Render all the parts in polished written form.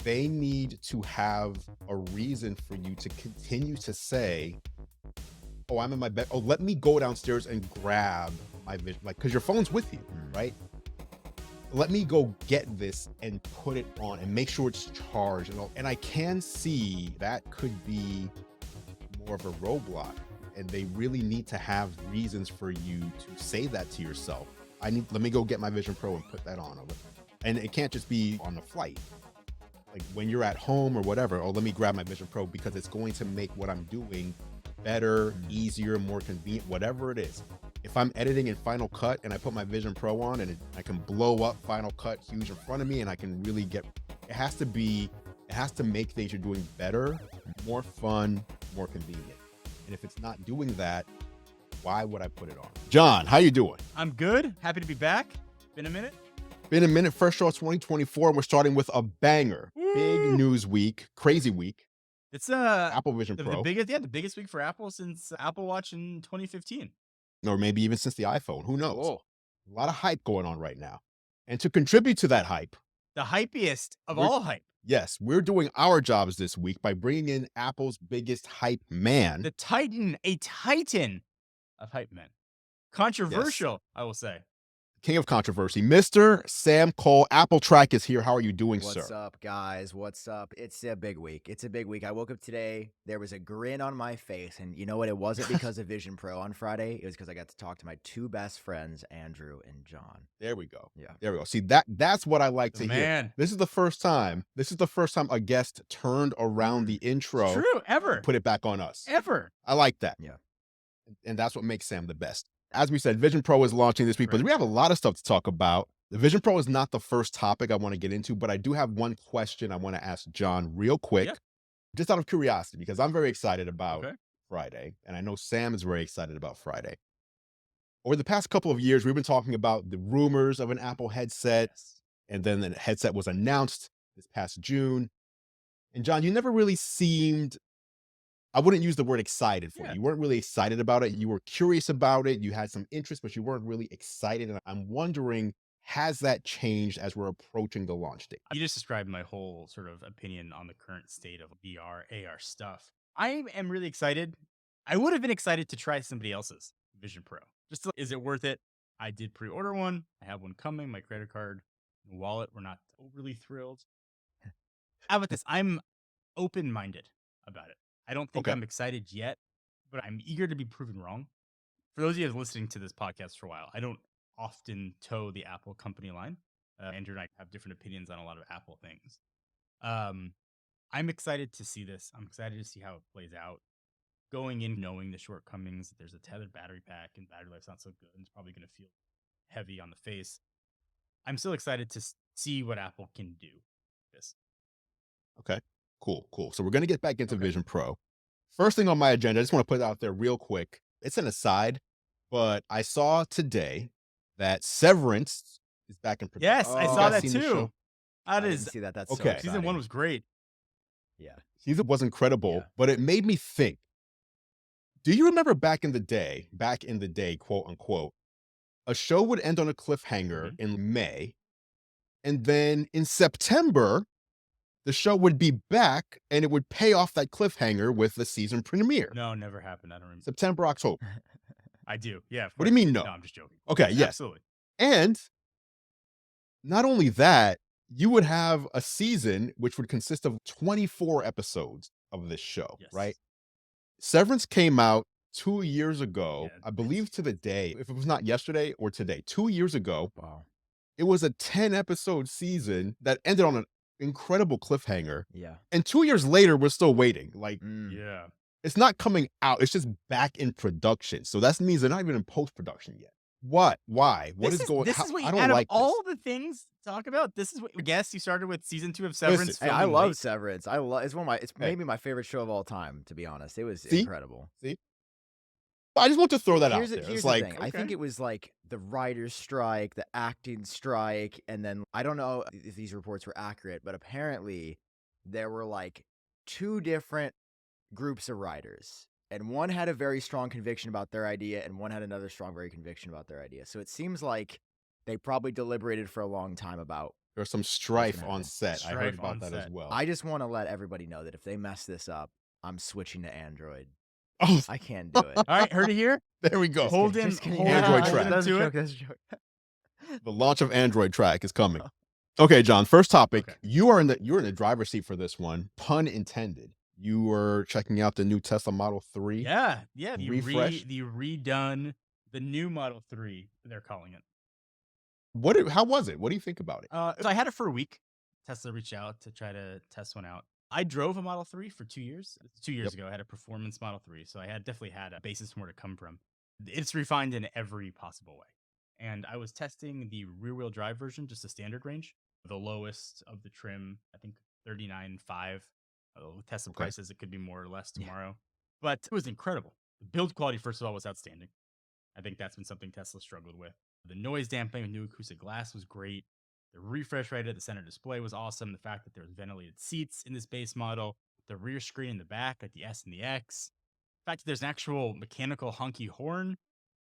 they need to have a reason for you to continue to say, oh, I'm in my bed. Oh, let me go downstairs and grab my vision. Like, because your phone's with you, right? Let me go get this and put it on and make sure it's charged. And I can see that could be more of a roadblock. And they really need to have reasons for you to say that to yourself. Let me go get my Vision Pro and put that on. And it can't just be on the flight. Like when you're at home or whatever, oh, let me grab my Vision Pro because it's going to make what I'm doing better, easier, more convenient, whatever it is. If I'm editing in Final Cut and I put my Vision Pro on and I can blow up Final Cut huge in front of me and I can really it has to make things you're doing better, more fun, more convenient. And if it's not doing that, why would I put it on? John, how you doing? I'm good. Happy to be back. Been a minute. First show of 2024. And we're starting with a banger. Woo! Big news week, crazy week. It's Apple Vision Pro. the biggest week for Apple since Apple Watch in 2015. Or maybe even since the iPhone. Who knows? Whoa. A lot of hype going on right now. And to contribute to that hype, the hypiest of all hype. Yes, we're doing our jobs this week by bringing in Apple's biggest hype man. A titan of hype men. Controversial, yes. I will say. King of controversy, Mr. Sam Kohl. Apple Track is here. How are you doing, sir? What's up, guys? What's up? It's a big week. I woke up today. There was a grin on my face. And you know what? It wasn't because of Vision Pro on Friday. It was because I got to talk to my two best friends, Andrew and John. There we go. Yeah. There we go. See, that's what I like to hear. This is the first time a guest turned around the intro. True, ever. Put it back on us. Ever. I like that. Yeah. And that's what makes Sam the best. As we said, Vision Pro is launching this week, but we have a lot of stuff to talk about. The Vision Pro is not the first topic I want to get into, but I do have one question I want to ask John real quick, just out of curiosity, because I'm very excited about Friday, and I know Sam is very excited about Friday. Over the past couple of years, we've been talking about the rumors of an Apple headset, and then the headset was announced this past June. And John, you never really seemed... I wouldn't use the word excited for you. You weren't really excited about it. You were curious about it. You had some interest, but you weren't really excited. And I'm wondering, has that changed as we're approaching the launch date? You just described my whole sort of opinion on the current state of VR, AR stuff. I am really excited. I would have been excited to try somebody else's Vision Pro. Is it worth it? I did pre-order one. I have one coming. My credit card and wallet were not overly thrilled. How about this? I'm open-minded about it. I don't think I'm excited yet, but I'm eager to be proven wrong. For those of you listening to this podcast for a while, I don't often toe the Apple company line. Andrew and I have different opinions on a lot of Apple things. I'm excited to see this. I'm excited to see how it plays out. Going in knowing the shortcomings, there's a tethered battery pack and battery life's not so good. And it's probably going to feel heavy on the face. I'm still excited to see what Apple can do. Okay. Cool. So we're going to get back into Vision Pro. First thing on my agenda, I just want to put it out there real quick. It's an aside, but I saw today that Severance is back in production. Yes, I saw that too. I didn't see that. That's okay. Season 1 was great. Yeah. Season was incredible, but it made me think. Do you remember back in the day, quote unquote, a show would end on a cliffhanger in May, and then in September, the show would be back and it would pay off that cliffhanger with the season premiere. No, never happened. I don't remember. September, October. I do. Yeah. What do you mean no? No, I'm just joking. Okay, yes. Absolutely. And not only that, you would have a season which would consist of 24 episodes of this show, right? Severance came out 2 years ago, I believe to the day, if it was not yesterday or today, 2 years ago. Wow. It was a 10-episode season that ended on an incredible cliffhanger. Yeah. And 2 years later, we're still waiting. Like, yeah. It's not coming out. It's just back in production. So that means they're not even in post-production yet. What? Why? What is going on? This is what I don't out like of all the things to talk about. This is what I guess you started with season 2 of Severance. Listen, hey, I love Severance. It's maybe my favorite show of all time, to be honest. It was incredible. See? I just want to throw that out there. Here's the thing. I think it was like the writer's strike, the acting strike, and then I don't know if these reports were accurate, but apparently there were like 2 different groups of writers. And one had a very strong conviction about their idea, and one had another strong, very conviction about their idea. So it seems like they probably deliberated for a long time about There's some strife gonna on happen. set. I heard Strife about on that as set. well. I just want to let everybody know that if they mess this up, I'm switching to Android. Oh, I can't do it. All right, heard it here. there we go. Just Hold kidding, him- just kidding. hold him- Android That's- track. That's a to joke. it. That's a joke. The launch of Android track is coming. Okay, John, first topic. Okay. You're in the driver's seat for this one. Pun intended. You were checking out the new Tesla Model 3. Yeah. Refresh? The redone, the new Model 3, they're calling it. How was it? What do you think about it? So I had it for a week. Tesla reached out to try to test one out. I drove a Model 3 for 2 years. 2 years Yep. ago, I had a performance Model 3. So I definitely had a basis from where to come from. It's refined in every possible way. And I was testing the rear-wheel drive version, just a standard range. The lowest of the trim, I think 39.5. With Tesla Okay. prices, it could be more or less tomorrow. But it was incredible. The build quality, first of all, was outstanding. I think that's been something Tesla struggled with. The noise dampening with new acoustic glass was great. The refresh rate of the center display was awesome. The fact that there was ventilated seats in this base model, the rear screen in the back, like the S and the X. The fact that there's an actual mechanical honky horn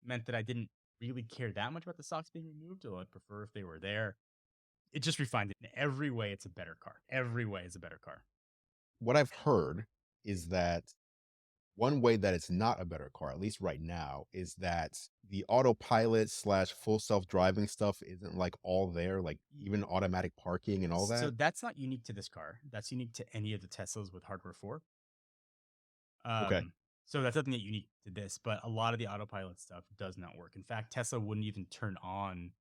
meant that I didn't really care that much about the socks being removed, although I'd prefer if they were there. It just refined it. In every way, it's a better car. Every way is a better car. What I've heard is that one way that it's not a better car, at least right now, is that the autopilot / full self-driving stuff isn't like all there, like even automatic parking and all that. So that's not unique to this car. That's unique to any of the Teslas with hardware 4. Okay. So that's nothing that unique to this, but a lot of the autopilot stuff does not work. In fact, Tesla wouldn't even turn on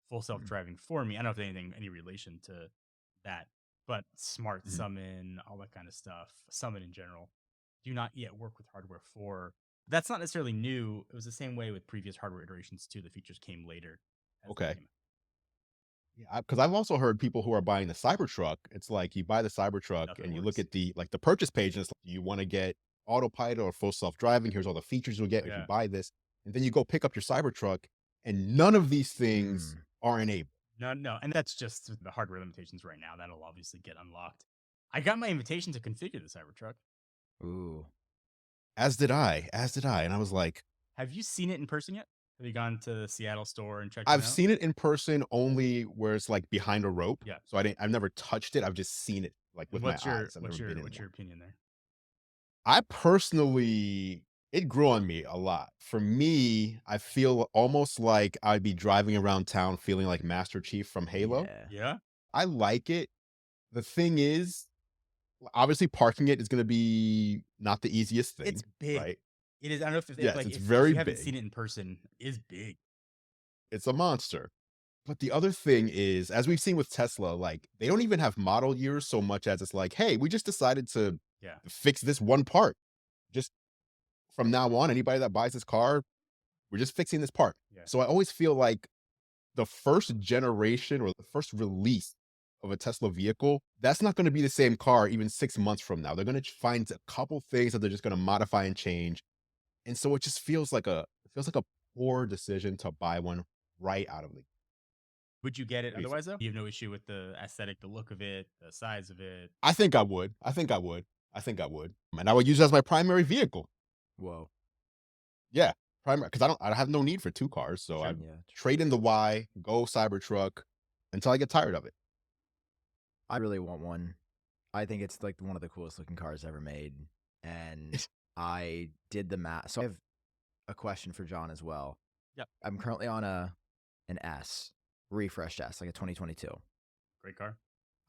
full self-driving for me. I don't know if there's any relation to that, but smart Mhm. summon, all that kind of stuff, summon in general, do not yet work with hardware 4. That's not necessarily new. It was the same way with previous hardware iterations too. The features came later. as they Okay. came out. Yeah, because I've also heard people who are buying the Cybertruck. It's like you buy the Cybertruck Nothing and you works. look at the purchase page, and it's like, you want to get autopilot or full self-driving. Here's all the features you'll get if Yeah. you buy this, and then you go pick up your Cybertruck, and none of these things are enabled. No, and that's just the hardware limitations right now. That'll obviously get unlocked. I got my invitation to configure the Cybertruck. Ooh. As did I, and I was like, Have you seen it in person yet? Have you gone to the Seattle store and checked it I've out? seen it in person only where it's like behind a rope. Yeah. So I've never touched it. I've just seen it like with What's my your eyes. I've what's never your been in what's one. your opinion there? I personally, it grew on me a lot. For me, I feel almost like I'd be driving around town feeling like Master Chief from Halo. Yeah. Yeah. I like it. The thing is, obviously parking it is going to be not the easiest thing. It's big. Right? It is. I don't know if Yes, like it's if very you haven't big. seen it in person, it's big. It's a monster. But the other thing is, as we've seen with Tesla, like they don't even have model years so much as it's like, hey, we just decided to Yeah. fix this one part. Just from now on, anybody that buys this car, we're just fixing this part. Yeah. So I always feel like the first generation or the first release of a Tesla vehicle, that's not going to be the same car even 6 months from now. They're going to find a couple things that they're just going to modify and change. And so it just feels like a poor decision to buy one right out of the. Would you get it Crazy. otherwise though? You have no issue with the aesthetic, the look of it, the size of it. I think I would. And I would use it as my primary vehicle. Whoa. Yeah, primary, because I have no need for 2 cars, so Sure. I Yeah. trade in the Y, go Cybertruck until I get tired of it. I really want one. I think it's like one of the coolest looking cars ever made. And I did the math. So I have a question for John as well. Yep. I'm currently on an S, refreshed S, like a 2022. Great car.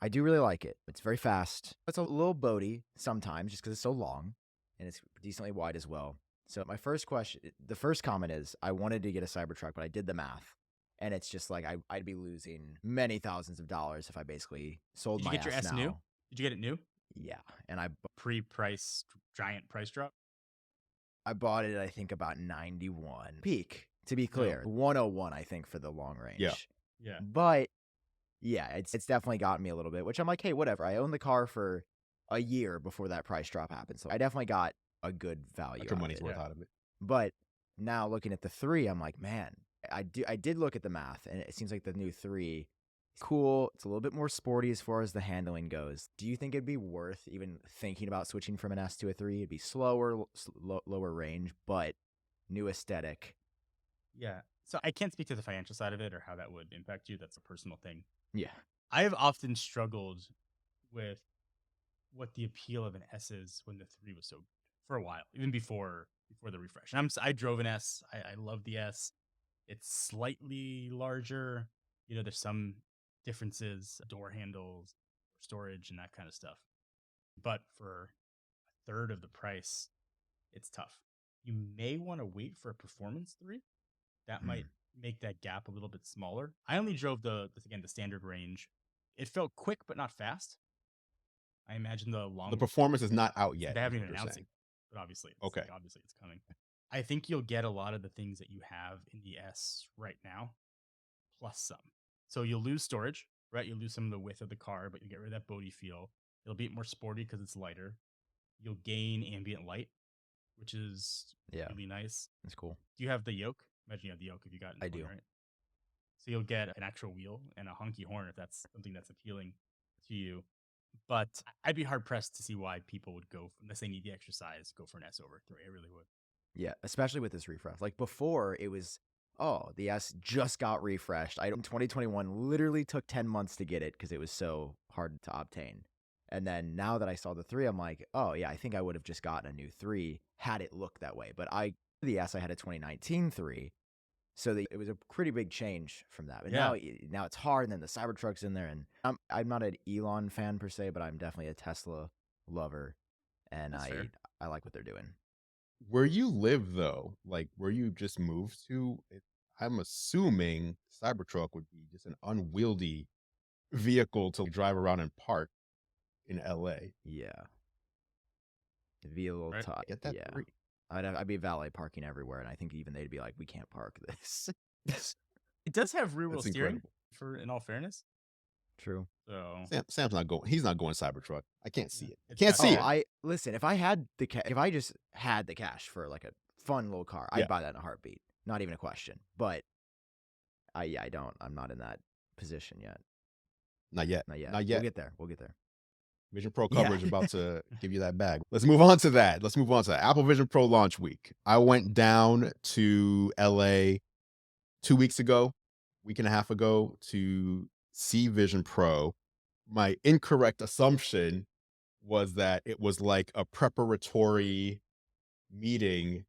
I do really like it. It's very fast. It's a little boaty sometimes just because it's so long, and it's decently wide as well. So my first question, the first comment is, I wanted to get a Cybertruck, but I did the math, and it's just like I'd be losing many thousands of dollars if I basically sold Did you my get your S S now. new? Did you get it new? Yeah, and Pre-price giant price drop. I bought it, I think, about 91 peak. To be clear, 101, I think, for the long range. Yeah. But yeah, it's definitely gotten me a little bit, which I'm like, hey, whatever. I owned the car for a year before that price drop happened, so I definitely got a good value. Got your out of money's it. worth out of it. But now looking at the 3, I'm like, man, I did look at the math, and it seems like the new 3 is cool. It's a little bit more sporty as far as the handling goes. Do you think it'd be worth even thinking about switching from an S to a 3? It'd be slower, lower range, but new aesthetic. Yeah. So I can't speak to the financial side of it or how that would impact you. That's a personal thing. Yeah. I have often struggled with what the appeal of an S is when the 3 was so good for a while, even before the refresh. And I drove an S. I love the S. It's slightly larger. There's some differences, door handles, storage, and that kind of stuff. But for a third of the price, it's tough. You may want to wait for a performance 3. That might make that gap a little bit smaller. I only drove the standard range. It felt quick but not fast. I imagine the The long performance is not out yet. they Is haven't what even you're announced saying. it, but obviously Okay. it's coming. I think you'll get a lot of the things that you have in the S right now, plus some. So you'll lose storage, right? You'll lose some of the width of the car, but you get rid of that boaty feel. It'll be more sporty because it's lighter. You'll gain ambient light, which is Yeah, really nice. that's cool. Do you have the yoke? Imagine you have the yoke if you got it. I do. Right? So you'll get an actual wheel and a honky horn if that's something that's appealing to you. But I'd be hard pressed to see why people would go, unless they need the exercise, go for an S over 3. I really would. Yeah, especially with this refresh. Like before, it was, oh, the S just got refreshed. In 2021 literally took 10 months to get it because it was so hard to obtain. And then now that I saw the 3, I'm like, oh yeah, I think I would have just gotten a new 3 had it looked that way. But the S, I had a 2019 3. So it was a pretty big change from that. But Yeah. now it's hard, and then the Cybertruck's in there. And I'm not an Elon fan per se, but I'm definitely a Tesla lover. And That's fair. I like what they're doing. Where you live, though, like where you just moved to, I'm assuming Cybertruck would be just an unwieldy vehicle to drive around and park in LA. Yeah. It'd be a little Right. tough. Get that Yeah. free. I'd be valet parking everywhere, and I think even they'd be like, we can't park this. It does have rear wheel That's steering, incredible. in all fairness. True. So Sam's not going. He's not going Cybertruck. I can't see yeah, it. it's Can't got see that. it. Listen, if I just had the cash for like a fun little car, I'd Yeah. buy that in a heartbeat. Not even a question. But I don't. I'm not in that position yet. Not yet. Not yet. Not yet. We'll get there. Vision Pro Yeah. coverage about to give you that bag. Let's move on to that. Apple Vision Pro launch week. I went down to LA 2 weeks ago, week and a half ago, to see Vision Pro. My incorrect assumption was that it was like a preparatory meeting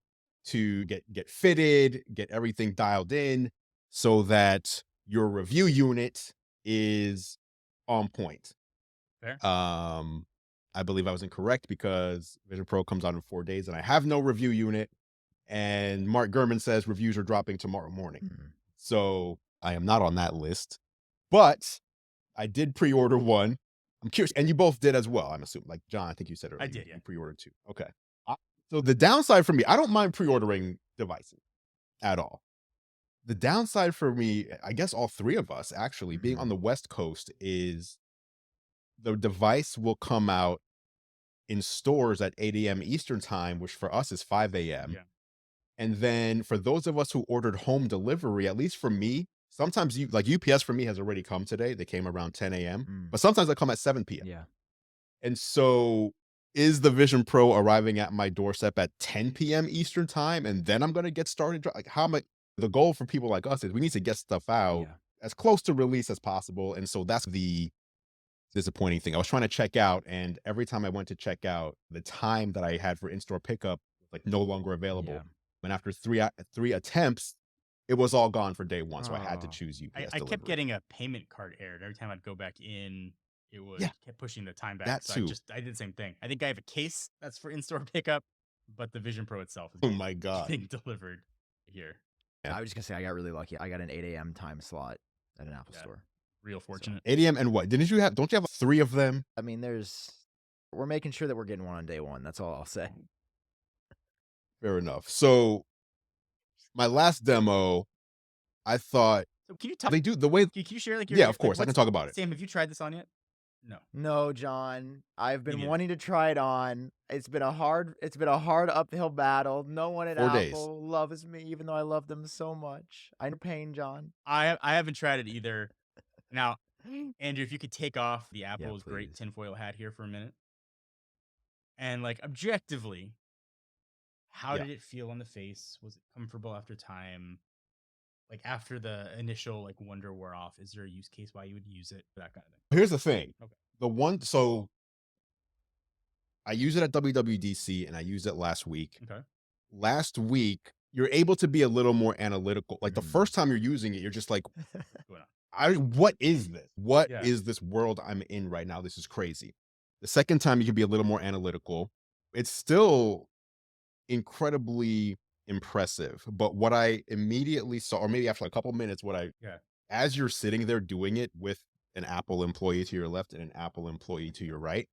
to get fitted, get everything dialed in so that your review unit is on point. Fair. I believe I was incorrect because Vision Pro comes out in 4 days and I have no review unit. And Mark Gurman says reviews are dropping tomorrow morning. So I am not on that list, but I did pre-order one. I'm curious, and you both did as well, I'm assuming. Like John, I think you said earlier. I did, yeah. You pre-ordered 2. Okay. So the downside for me, I don't mind pre-ordering devices at all. The downside for me, I guess all 3 of us actually, being on the West Coast, is the device will come out in stores at 8 a.m. Eastern time, which for us is 5 a.m. Yeah. And then for those of us who ordered home delivery, at least for me, sometimes like UPS for me has already come today. They came around 10 a.m. But sometimes they come at 7 p.m. Yeah. And so is the Vision Pro arriving at my doorstep at 10 p.m. Eastern time? And then I'm going to get started. Like the goal for people like us is we need to get stuff out as close to release as possible. And so that's the disappointing thing. I was trying to check out, and every time I went to check out, the time that I had for in-store pickup was like no longer available. Yeah. And after three attempts, it was all gone for day 1. So I had to Oh. choose UPS I delivery. kept getting a payment card error. Every time I'd go back in, it would kept pushing the time back. That so too. I did the same thing. I think I have a case that's for in-store pickup, but the Vision Pro itself is Oh my God. being delivered here. I was just gonna say I got really lucky. I got an 8 a.m. time slot at an Apple store. Real fortunate. 8 a.m. and what? Don't you have 3 of them? I mean, we're making sure that we're getting one on day 1. That's all I'll say. Fair enough. So my last demo, I thought So can you talk? they do the way. Can you share like Yeah, of course, I can talk about it. Sam, have you tried this on yet? No. No, John. I've been neither. wanting to try it on. It's been a hard uphill battle. No one at 4 Apple days. loves me, even though I love them so much. I know pain, John. I haven't tried it either. Now, Andrew, if you could take off the Apple's great please. tinfoil hat here for a minute. And like objectively, how did it feel on the face? Was it comfortable after time? Like after the initial like wonder wore off, is there a use case why you would use it? That kind of thing. Here's the thing. Okay. So I use it at WWDC and I used it last week. Okay. Last week, you're able to be a little more analytical. Like the Mhm. first time you're using it, you're just like, What's going on? what is this? What Yeah. is this world I'm in right now? This is crazy. The second time you can be a little more analytical. It's still incredibly impressive. But what I immediately saw, or maybe after a couple minutes, Yeah. as you're sitting there doing it with an Apple employee to your left and an Apple employee to your right,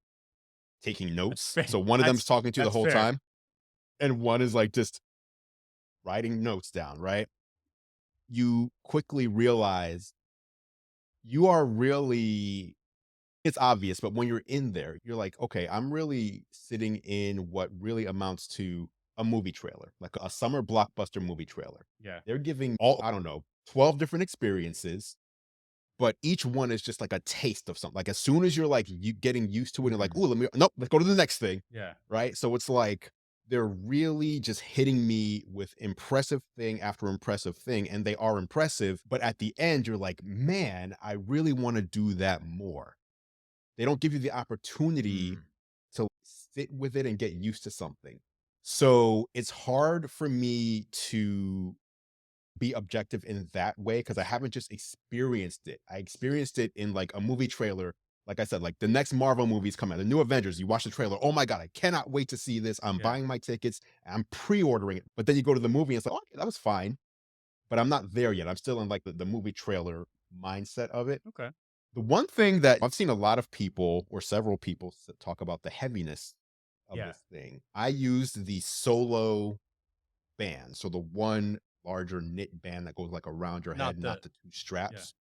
taking notes. fair. So one of them's talking to you the That's whole fair. time, and one is like just writing notes down, right? You quickly realize you are really, it's obvious, but when you're in there, you're like, okay, I'm really sitting in what really amounts to a movie trailer, like a summer blockbuster movie trailer. Yeah. They're giving all, I don't know, 12 different experiences, but each one is just like a taste of something. Like as soon as you're like you getting used to it, and like, Mhm. oh, nope, let's go to the next thing. Yeah. Right. So it's like they're really just hitting me with impressive thing after impressive thing. And they are impressive. But at the end, you're like, man, I really want to do that more. They don't give you the opportunity Mm. to sit with it and get used to something. So it's hard for me to be objective in that way because I haven't just experienced it. I experienced it in like a movie trailer. Like I said, like the next Marvel movie's coming out, the new Avengers. You watch the trailer. Oh my God, I cannot wait to see this. I'm Yeah. buying my tickets. I'm pre-ordering it. But then you go to the movie and it's like, okay, that was fine. But I'm not there yet. I'm still in like the movie trailer mindset of it. Okay. The one thing that I've seen a lot of people or several people talk about the heaviness of Yeah. this thing. I used the solo band. So the one larger knit band that goes like around your head, not the two straps.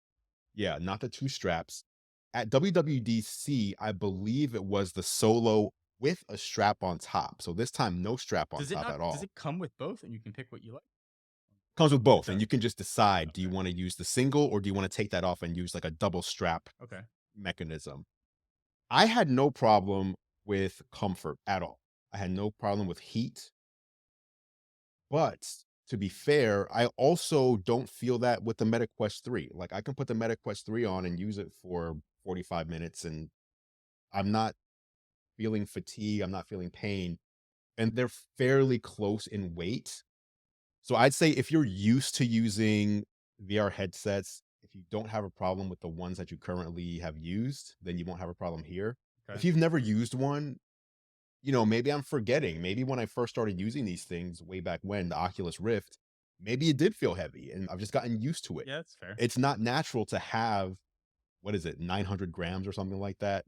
Yeah, not the two straps. At WWDC, I believe it was the solo with a strap on top. So this time, no strap on Does it top not? at all. Does it come with both, and you can pick what you like? Comes with both, Okay. and you can just decide: do you Okay. want to use the single or do you want to take that off and use like a double strap Okay. mechanism? I had no problem with comfort at all. I had no problem with heat. But to be fair, I also don't feel that with the Meta Quest 3. Like I can put the Meta Quest 3 on and use it for 45 minutes and I'm not feeling fatigue, I'm not feeling pain, and they're fairly close in weight. So I'd say if you're used to using VR headsets, if you don't have a problem with the ones that you currently have used, then you won't have a problem here. Okay. If you've never used one, maybe I'm forgetting. Maybe when I first started using these things way back when, the Oculus Rift, maybe it did feel heavy and I've just gotten used to it. Yeah, that's fair. It's not natural to have, what is it, 900 grams or something like that.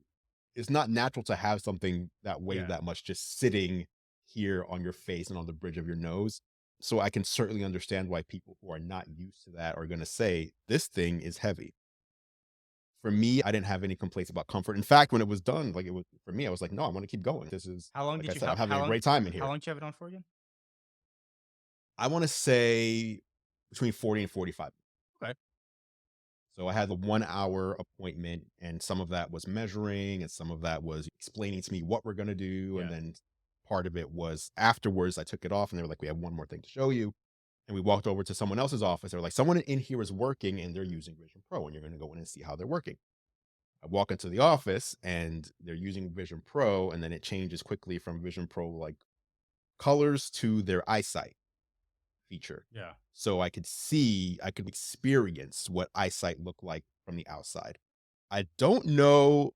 It's not natural to have something that weighs Yeah. that much just sitting here on your face and on the bridge of your nose. So I can certainly understand why people who are not used to that are going to say this thing is heavy. For me, I didn't have any complaints about comfort. In fact, when it was done, like it was for me, I was like, no, I want to keep going. This is, How long like did I you said, have? I'm having How a long? great time in How here. long did you have it on for again? I want to say between 40 and 45. Okay. So I had the 1 hour appointment, and some of that was measuring, and some of that was explaining to me what we're going to do. Yeah. And then part of it was afterwards, I took it off, and they were like, we have one more thing to show you. And we walked over to someone else's office. They were like, someone in here is working, and they're using Vision Pro, and you're going to go in and see how they're working. I walk into the office, and they're using Vision Pro, and then it changes quickly from Vision Pro like colors to their eyesight feature. Yeah. So I could experience what eyesight looked like from the outside. I don't know.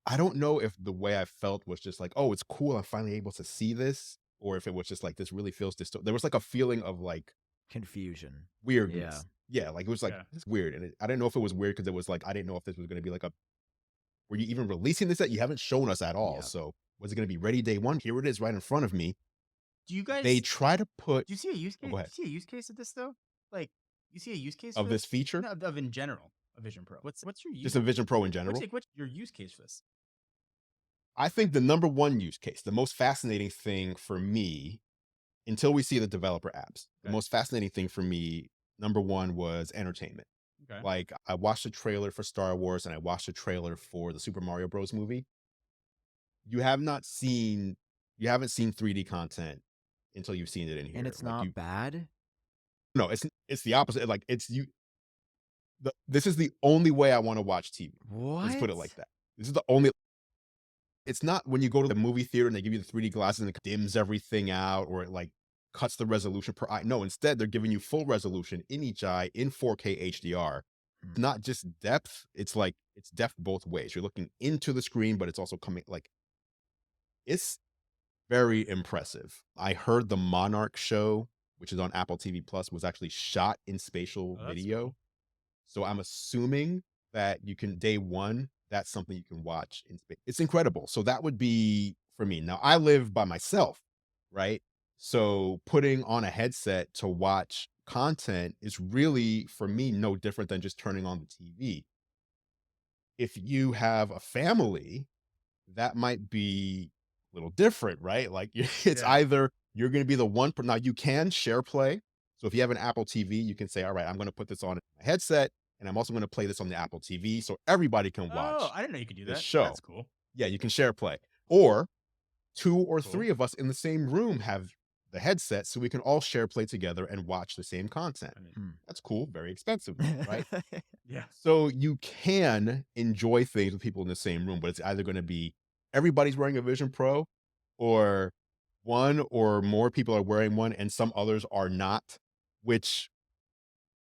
I don't know if the way I felt was just like, oh, it's cool. I'm finally able to see this. Or if it was just like, this really feels distorted. There was like a feeling of like Confusion. weirdness. Yeah. Like it was like, Yeah. it's weird. And I didn't know if it was weird because it was like, I didn't know if this was going to be like were you even releasing this yet? You haven't shown us at all. Yeah. So was it going to be ready day one? Here it is right in front of me. Do you guys? They try to put, Do you see a use case? go Do ahead. you see a use case of this though? Like, you see a use case Of for this feature? No, of in general, a Vision Pro. What's your use? Just a Vision Pro in general? What's your use case for this? I think the number one use case, the most fascinating thing for me, until we see the developer apps, the Okay. most fascinating thing for me, number one, was entertainment. Okay. Like I watched the trailer for Star Wars and I watched the trailer for the Super Mario Bros. Movie. You haven't seen 3D content until you've seen it in here. And it's Like not bad. no, it's It's the opposite. Like this is the only way I want to watch TV. Let's put What? it like that. This is the only. It's not when you go to the movie theater and they give you the 3D glasses and it dims everything out or it like cuts the resolution per eye. No, instead they're giving you full resolution in each eye in 4K HDR. Mm. Not just depth, it's like it's depth both ways. You're looking into the screen, but it's also coming like it's very impressive. I heard the Monarch show, which is on Apple TV Plus, was actually shot in spatial Oh, that's video. cool. So I'm assuming that you can day one, that's something you can watch in space. It's incredible. So that would be for me. Now I live by myself, right? So putting on a headset to watch content is really for me no different than just turning on the TV. If you have a family, that might be a little different, right? Like it's Yeah. either you're going to be the one now you can share play. So if you have an Apple TV, you can say, all right, I'm going to put this on my headset and I'm also going to play this on the Apple TV so everybody can Oh, watch I didn't know you could do this that. show. That's cool. Yeah, you can share play. Or two or Cool. three of us in the same room have the headset so we can all share play together and watch the same content. I mean, Hmm. That's cool, very expensive, though, right? yeah. So you can enjoy things with people in the same room, but it's either going to be everybody's wearing a Vision Pro or one or more people are wearing one and some others are not, which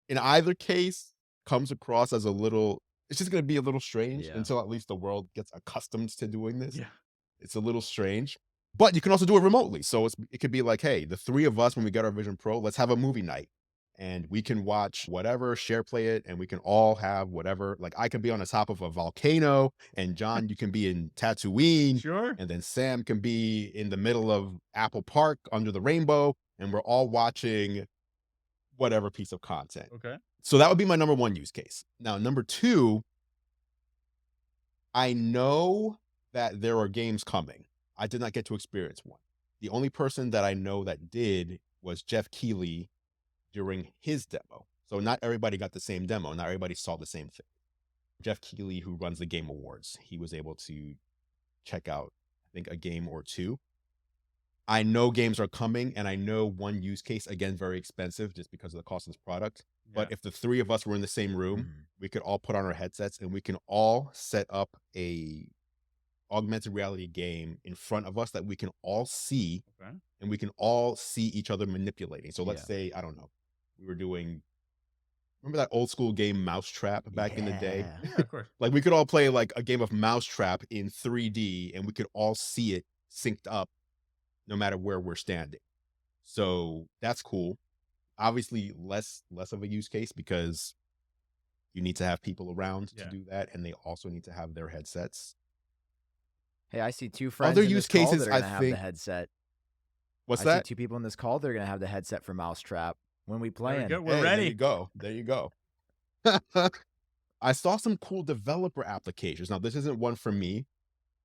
in either case comes across as it's just going to be a little strange Yeah. until at least the world gets accustomed to doing this. Yeah. It's a little strange, but you can also do it remotely. So it could be like, hey, the three of us, when we get our Vision Pro, let's have a movie night and we can watch whatever, share play it, and we can all have whatever. Like I can be on the top of a volcano and John, you can be in Tatooine. Sure. And then Sam can be in the middle of Apple Park under the rainbow. And we're all watching whatever piece of content. Okay. So that would be my number one use case. Now, number two, I know that there are games coming. I did not get to experience one. The only person that I know that did was Jeff Keighley during his demo. So not everybody got the same demo. Not everybody saw the same thing. Jeff Keighley, who runs the Game Awards, he was able to check out, I think, a game or two. I know games are coming, and I know one use case, again, very expensive just because of the cost of this product. But Yeah. if the three of us were in the same room, Mhm. we could all put on our headsets and we can all set up a augmented reality game in front of us that we can all see Okay. and we can all see each other manipulating. So let's Yeah. say, I don't know, we were doing, remember that old school game Mousetrap back in the day? Yeah. Yeah, of course. Like we could all play like a game of Mousetrap in 3D and we could all see it synced up no matter where we're standing. So that's cool. Obviously less of a use case because you need to have people around to Yeah. do that and they also need to have their headsets. Hey, I see two friends Other in use this call cases, that are I gonna have the think. headset. What's I that? see two people in this call that are gonna have the headset for Mousetrap when we There we playing. go. We're Hey, ready. There you go. There you go. I saw some cool developer applications. Now, this isn't one for me,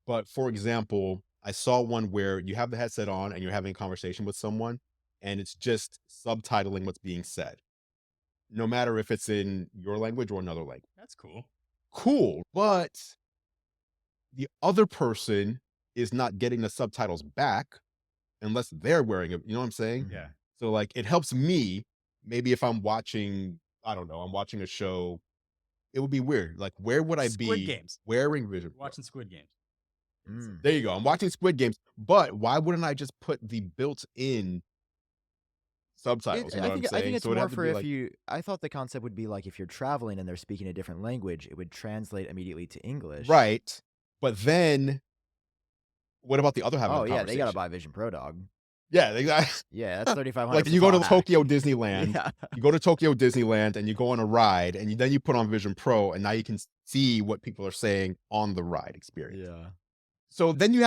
but for example, I saw one where you have the headset on and you're having a conversation with someone and it's just subtitling what's being said, no matter if it's in your language or another language. That's cool. Cool. But the other person is not getting the subtitles back unless they're wearing it. You know what I'm saying? Yeah. So like it helps me maybe if I'm watching, I don't know, I'm watching a show. It would be weird. Like, where would I Squid be Games. wearing Vision Pro? Watching Squid Games. Mm. There you go. I'm watching Squid Games, but why wouldn't I just put the built-in subtitles? You know what I'm I think saying? it's So it'd more have to for be if like, you. I thought the concept would be like if you're traveling and they're speaking a different language, it would translate immediately to English. right. But then, what about the other having Oh a yeah, they gotta conversation? buy Vision Pro, dog. Yeah, exactly. Yeah, that's Like 3,500. you go to back. Tokyo Disneyland, Yeah. you go to Tokyo Disneyland and you go on a ride and then you put on Vision Pro and now you can see what people are saying on the ride experience. Yeah. So then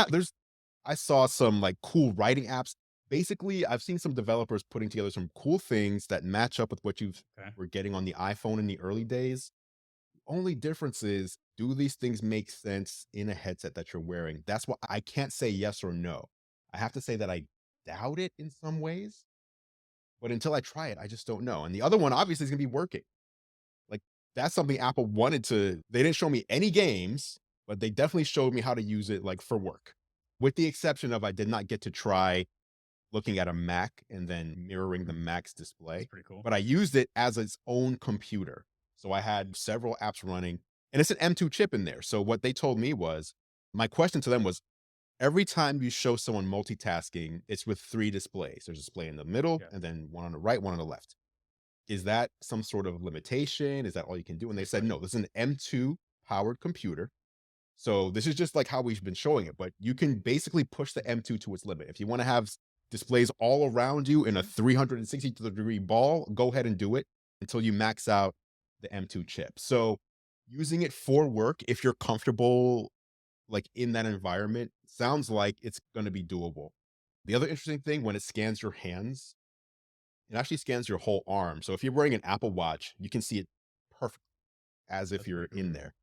I saw some like cool writing apps. Basically, I've seen some developers putting together some cool things that match up with what you Okay. were getting on the iPhone in the early days. The only difference is, do these things make sense in a headset that you're wearing? That's why I can't say yes or no. I have to say that I doubt it in some ways, but until I try it, I just don't know. And the other one obviously is gonna be working. Like that's something Apple wanted to, they didn't show me any games, but they definitely showed me how to use it like for work. With the exception of I did not get to try looking at a Mac and then mirroring the Mac's That's display. pretty cool. But I used it as its own computer. So I had several apps running, and it's an M2 chip in there. So what they told me was, my question to them was, every time you show someone multitasking, it's with 3 displays. There's a display in the middle, Yeah. and then one on the right, one on the left. Is that some sort of limitation? Is that all you can do? And they said, no, this is an M2 powered computer. So this is just like how we've been showing it, but you can basically push the M2 to its limit. If you want to have displays all around you in a 360-degree ball, go ahead and do it until you max out the M2 chip. So using it for work, if you're comfortable like in that environment, sounds like it's going to be doable. The other interesting thing, when it scans your hands, it actually scans your whole arm. So if you're wearing an Apple Watch, you can see it perfect as if That's you're pretty cool. in there.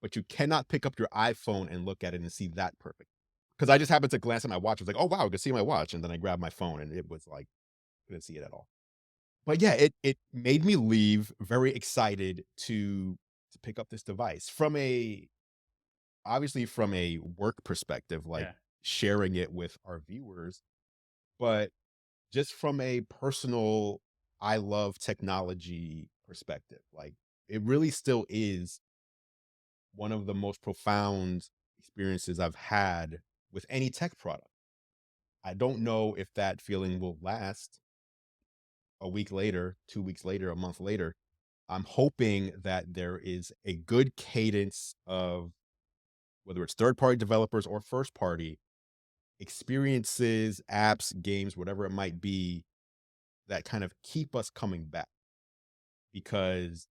But you cannot pick up your iPhone and look at it and see that perfect. Because I just happened to glance at my watch. I was like, oh wow, I can see my watch. And then I grabbed my phone and it was like, couldn't see it at all. But yeah, it made me leave very excited to pick up this device from a obviously from a work perspective, like Yeah. sharing it with our viewers, but just from a personal, I love technology perspective. Like it really still is one of the most profound experiences I've had with any tech product. I don't know if that feeling will last a week later, 2 weeks later, a month later. I'm hoping that there is a good cadence of whether it's third party developers or first party experiences, apps, games, whatever it might be, that kind of keep us coming back. Because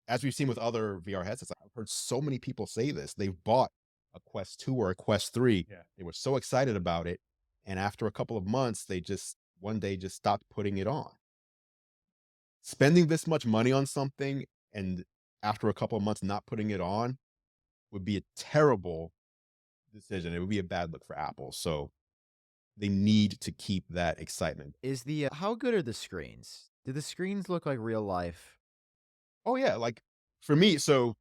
as we've seen with other VR headsets, I've heard so many people say this. They've bought a Quest 2 or a Quest 3. Yeah. They were so excited about it. And after a couple of months, they just one day just stopped putting it on. Spending this much money on something and after a couple of months not putting it on would be a terrible decision. It would be a bad look for Apple. So they need to keep that excitement. Is the how good are the screens? Do the screens look like real life? Oh yeah, like for me, so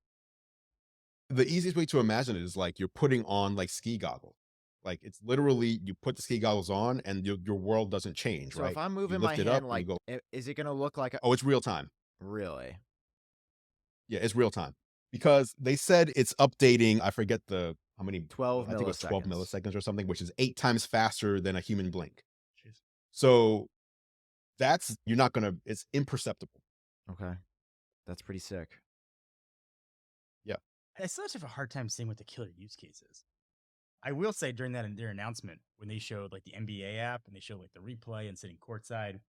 the easiest way to imagine it is like you're putting on like ski goggles. Like it's literally you put the ski goggles on and your world doesn't change, So if right? I'm You moving my lift it up hand, and you like, go, is it gonna look like a oh, it's real time. really? Yeah, it's real time. Because they said it's updating, I forget the how many 12 I think it was 12 milliseconds. milliseconds or something, which is 8 times faster than a human blink. Jeez. So that's you're not gonna it's imperceptible. Okay. That's pretty sick. Yeah. I still have a hard time seeing what the killer use case is. I will say during their announcement, when they showed like the NBA app and they showed like the replay and sitting courtside,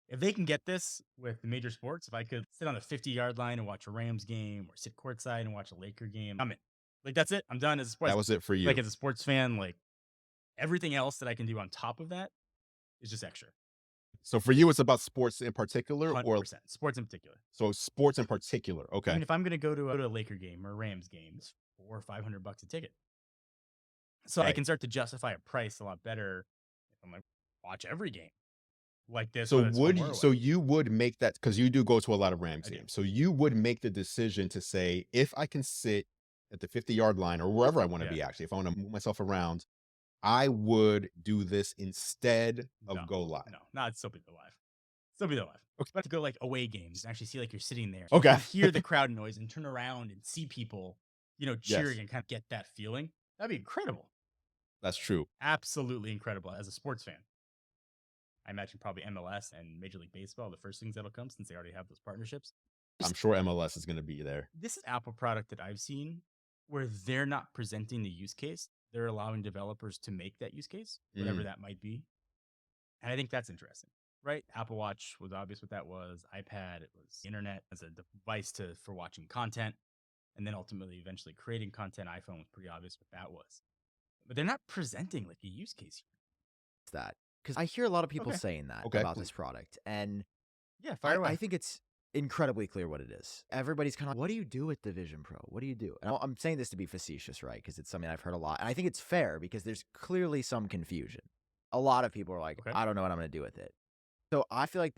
if they can get this with the major sports, if I could sit on the 50-yard line and watch a Rams game or sit courtside and watch a Laker game, I'm in. Like that's it. I'm done as a sports. That was it for Like you. as a sports fan, like everything else that I can do on top of that is just extra. So for you, it's about sports in particular, or 100%. Sports in particular. so sports in particular. I Okay. mean, if I'm gonna go to a Laker game or a Rams game, it's $400 or $500 a ticket. So I Right. can start to justify a price a lot better if I'm like, watch every game like this, So whether it's home or so away. you would make that because you do go to a lot of Rams I do. games. So you would make the decision to say, if I can sit at the 50-yard line or wherever I want to Yeah. be, actually, if I want to move myself around, I would do this instead of No, go live. No, not still be the live. Still be the live. Okay. But to go like away games and actually see like you're sitting there. Okay. And hear the crowd noise and turn around and see people, cheering Yes, and kind of get that feeling. That'd be incredible. that's true. Absolutely incredible as a sports fan. I imagine probably MLS and Major League Baseball, the first things that'll come since they already have those partnerships. I'm sure MLS is going to be there. This is Apple product that I've seen where they're not presenting the use case. They're allowing developers to make that use case, whatever that might be. And I think that's interesting, right? Apple Watch was obvious what that was. iPad, it was internet as a device for watching content. And then ultimately, eventually creating content. iPhone was pretty obvious what that was. But they're not presenting like a use case here. It's that because I hear a lot of people Okay. saying that Okay. about this product, and Yeah, fire away. I think it's incredibly clear what it is. Everybody's kind of, what do you do with the Vision Pro? What do you do? And I'm saying this to be facetious, right? Because it's something I've heard a lot. And I think it's fair because there's clearly some confusion. A lot of people are like, Okay. I don't know what I'm going to do with it. So I feel like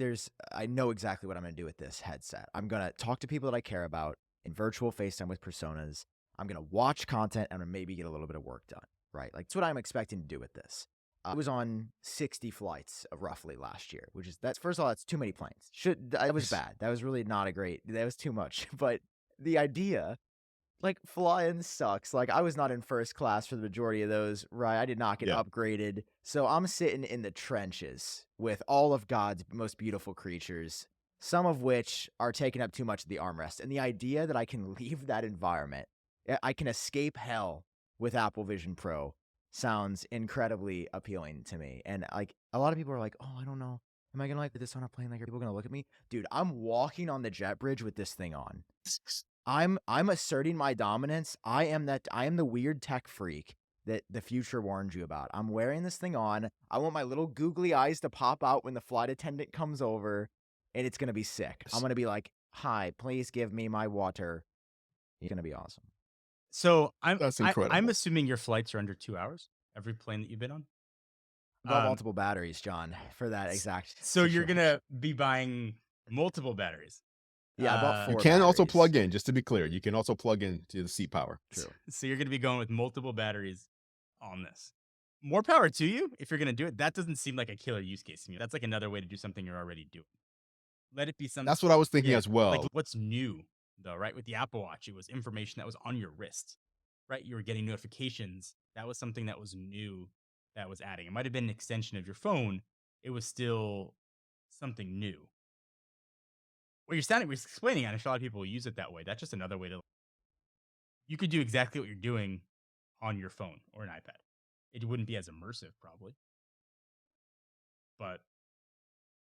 I know exactly what I'm going to do with this headset. I'm going to talk to people that I care about in virtual FaceTime with personas. I'm going to watch content and maybe get a little bit of work done, right? Like, that's what I'm expecting to do with this. I was on 60 flights roughly last year, first of all, that's too many planes. That was bad. That was really not that was too much. But the idea, like, flying sucks. Like, I was not in first class for the majority of those, right? I did not get Yeah. upgraded. So I'm sitting in the trenches with all of God's most beautiful creatures, some of which are taking up too much of the armrest. And the idea that I can leave that environment, I can escape hell with Apple Vision Pro sounds incredibly appealing to me. And like, a lot of people are like, oh, I don't know. Am I going to like this on a plane? Like, are people going to look at me? Dude, I'm walking on the jet bridge with this thing on. I'm asserting my dominance. I am the weird tech freak that the future warned you about. I'm wearing this thing on. I want my little googly eyes to pop out when the flight attendant comes over, and it's gonna be sick. I'm gonna be like, "Hi, please give me my water." It's gonna be awesome. So That's incredible. I'm assuming your flights are under 2 hours. Every plane that you've been on. I bought Um, multiple batteries, John, for that exact. So you're situation. gonna be buying multiple batteries. Yeah, I bought You 4 can also batteries. plug in, just to be clear. You can also plug in to the seat power. True. So you're gonna be going with multiple batteries on this. More power to you if you're gonna do it. That doesn't seem like a killer use case to me. That's like another way to do something you're already doing. Let it be something. That's what I was thinking as well. Like, what's new though, right? With the Apple Watch, it was information that was on your wrist, right? You were getting notifications. That was something that was new that was adding. It might have been an extension of your phone. It was still something new. What you're explaining, and a lot of people use it that way. That's just another way to. You could do exactly what you're doing on your phone or an iPad. It wouldn't be as immersive, probably, but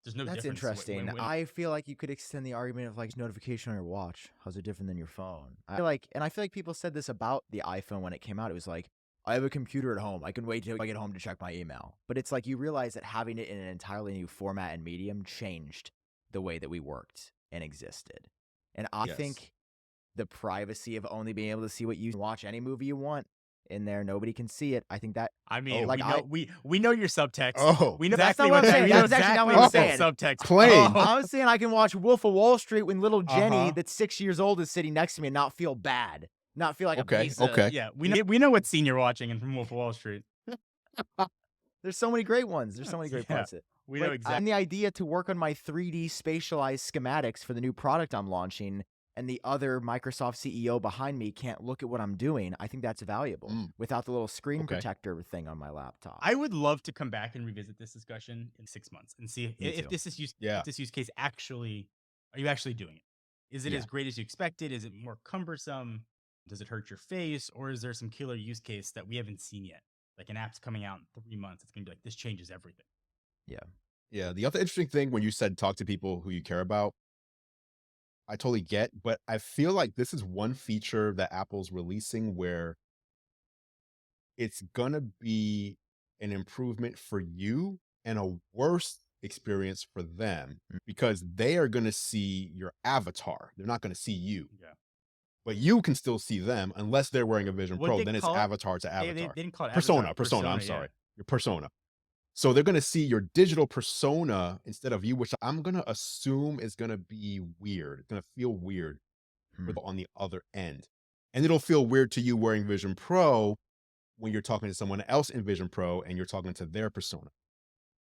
there's no That's difference. interesting. I feel like you could extend the argument of like notification on your watch. How's it different than your phone? I feel like people said this about the iPhone when it came out. It was like, I have a computer at home. I can wait till I get home to check my email. But it's like you realize that having it in an entirely new format and medium changed the way that we worked and existed. And I Yes. think the privacy of only being able to see what you watch any movie you want in there, nobody can see it. I think that I mean, like we know your subtext. Oh. We know That's exactly not what I'm saying. we know That's actually not what exactly I'm what's saying. subtext. Plain. Oh. I was saying I can watch Wolf of Wall Street when little Jenny, Uh-huh. that's 6 years old, is sitting next to me and not feel bad, not feel like a Okay, piece of. okay. Yeah, we know what scene you're watching in from Wolf of Wall Street. There's so many great ones. There's so many great Yeah, parts. we know exactly. And the idea to work on my 3D spatialized schematics for the new product I'm launching, and the other Microsoft CEO behind me can't look at what I'm doing, I think that's valuable without the little screen Okay. protector thing on my laptop. I would love to come back and revisit this discussion in 6 months and see Me if too. this use case actually, are you actually doing it? Is it Yeah. as great as you expected? Is it more cumbersome? Does it hurt your face? Or is there some killer use case that we haven't seen yet? Like an app's coming out in 3 months. It's going to be like, this changes everything. Yeah. The other interesting thing when you said talk to people who you care about, I totally get, but I feel like this is one feature that Apple's releasing where it's gonna be an improvement for you and a worse experience for them because they are gonna see your avatar. They're not gonna see you. Yeah. But you can still see them unless they're wearing a Vision What'd Pro. they Then it's call it? avatar to avatar. They didn't call it persona. avatar. Persona. I'm yeah. sorry. Your persona. So they're gonna see your digital persona instead of you, which I'm gonna assume is gonna be weird. It's gonna feel weird on the other end. And it'll feel weird to you wearing Vision Pro when you're talking to someone else in Vision Pro and you're talking to their persona.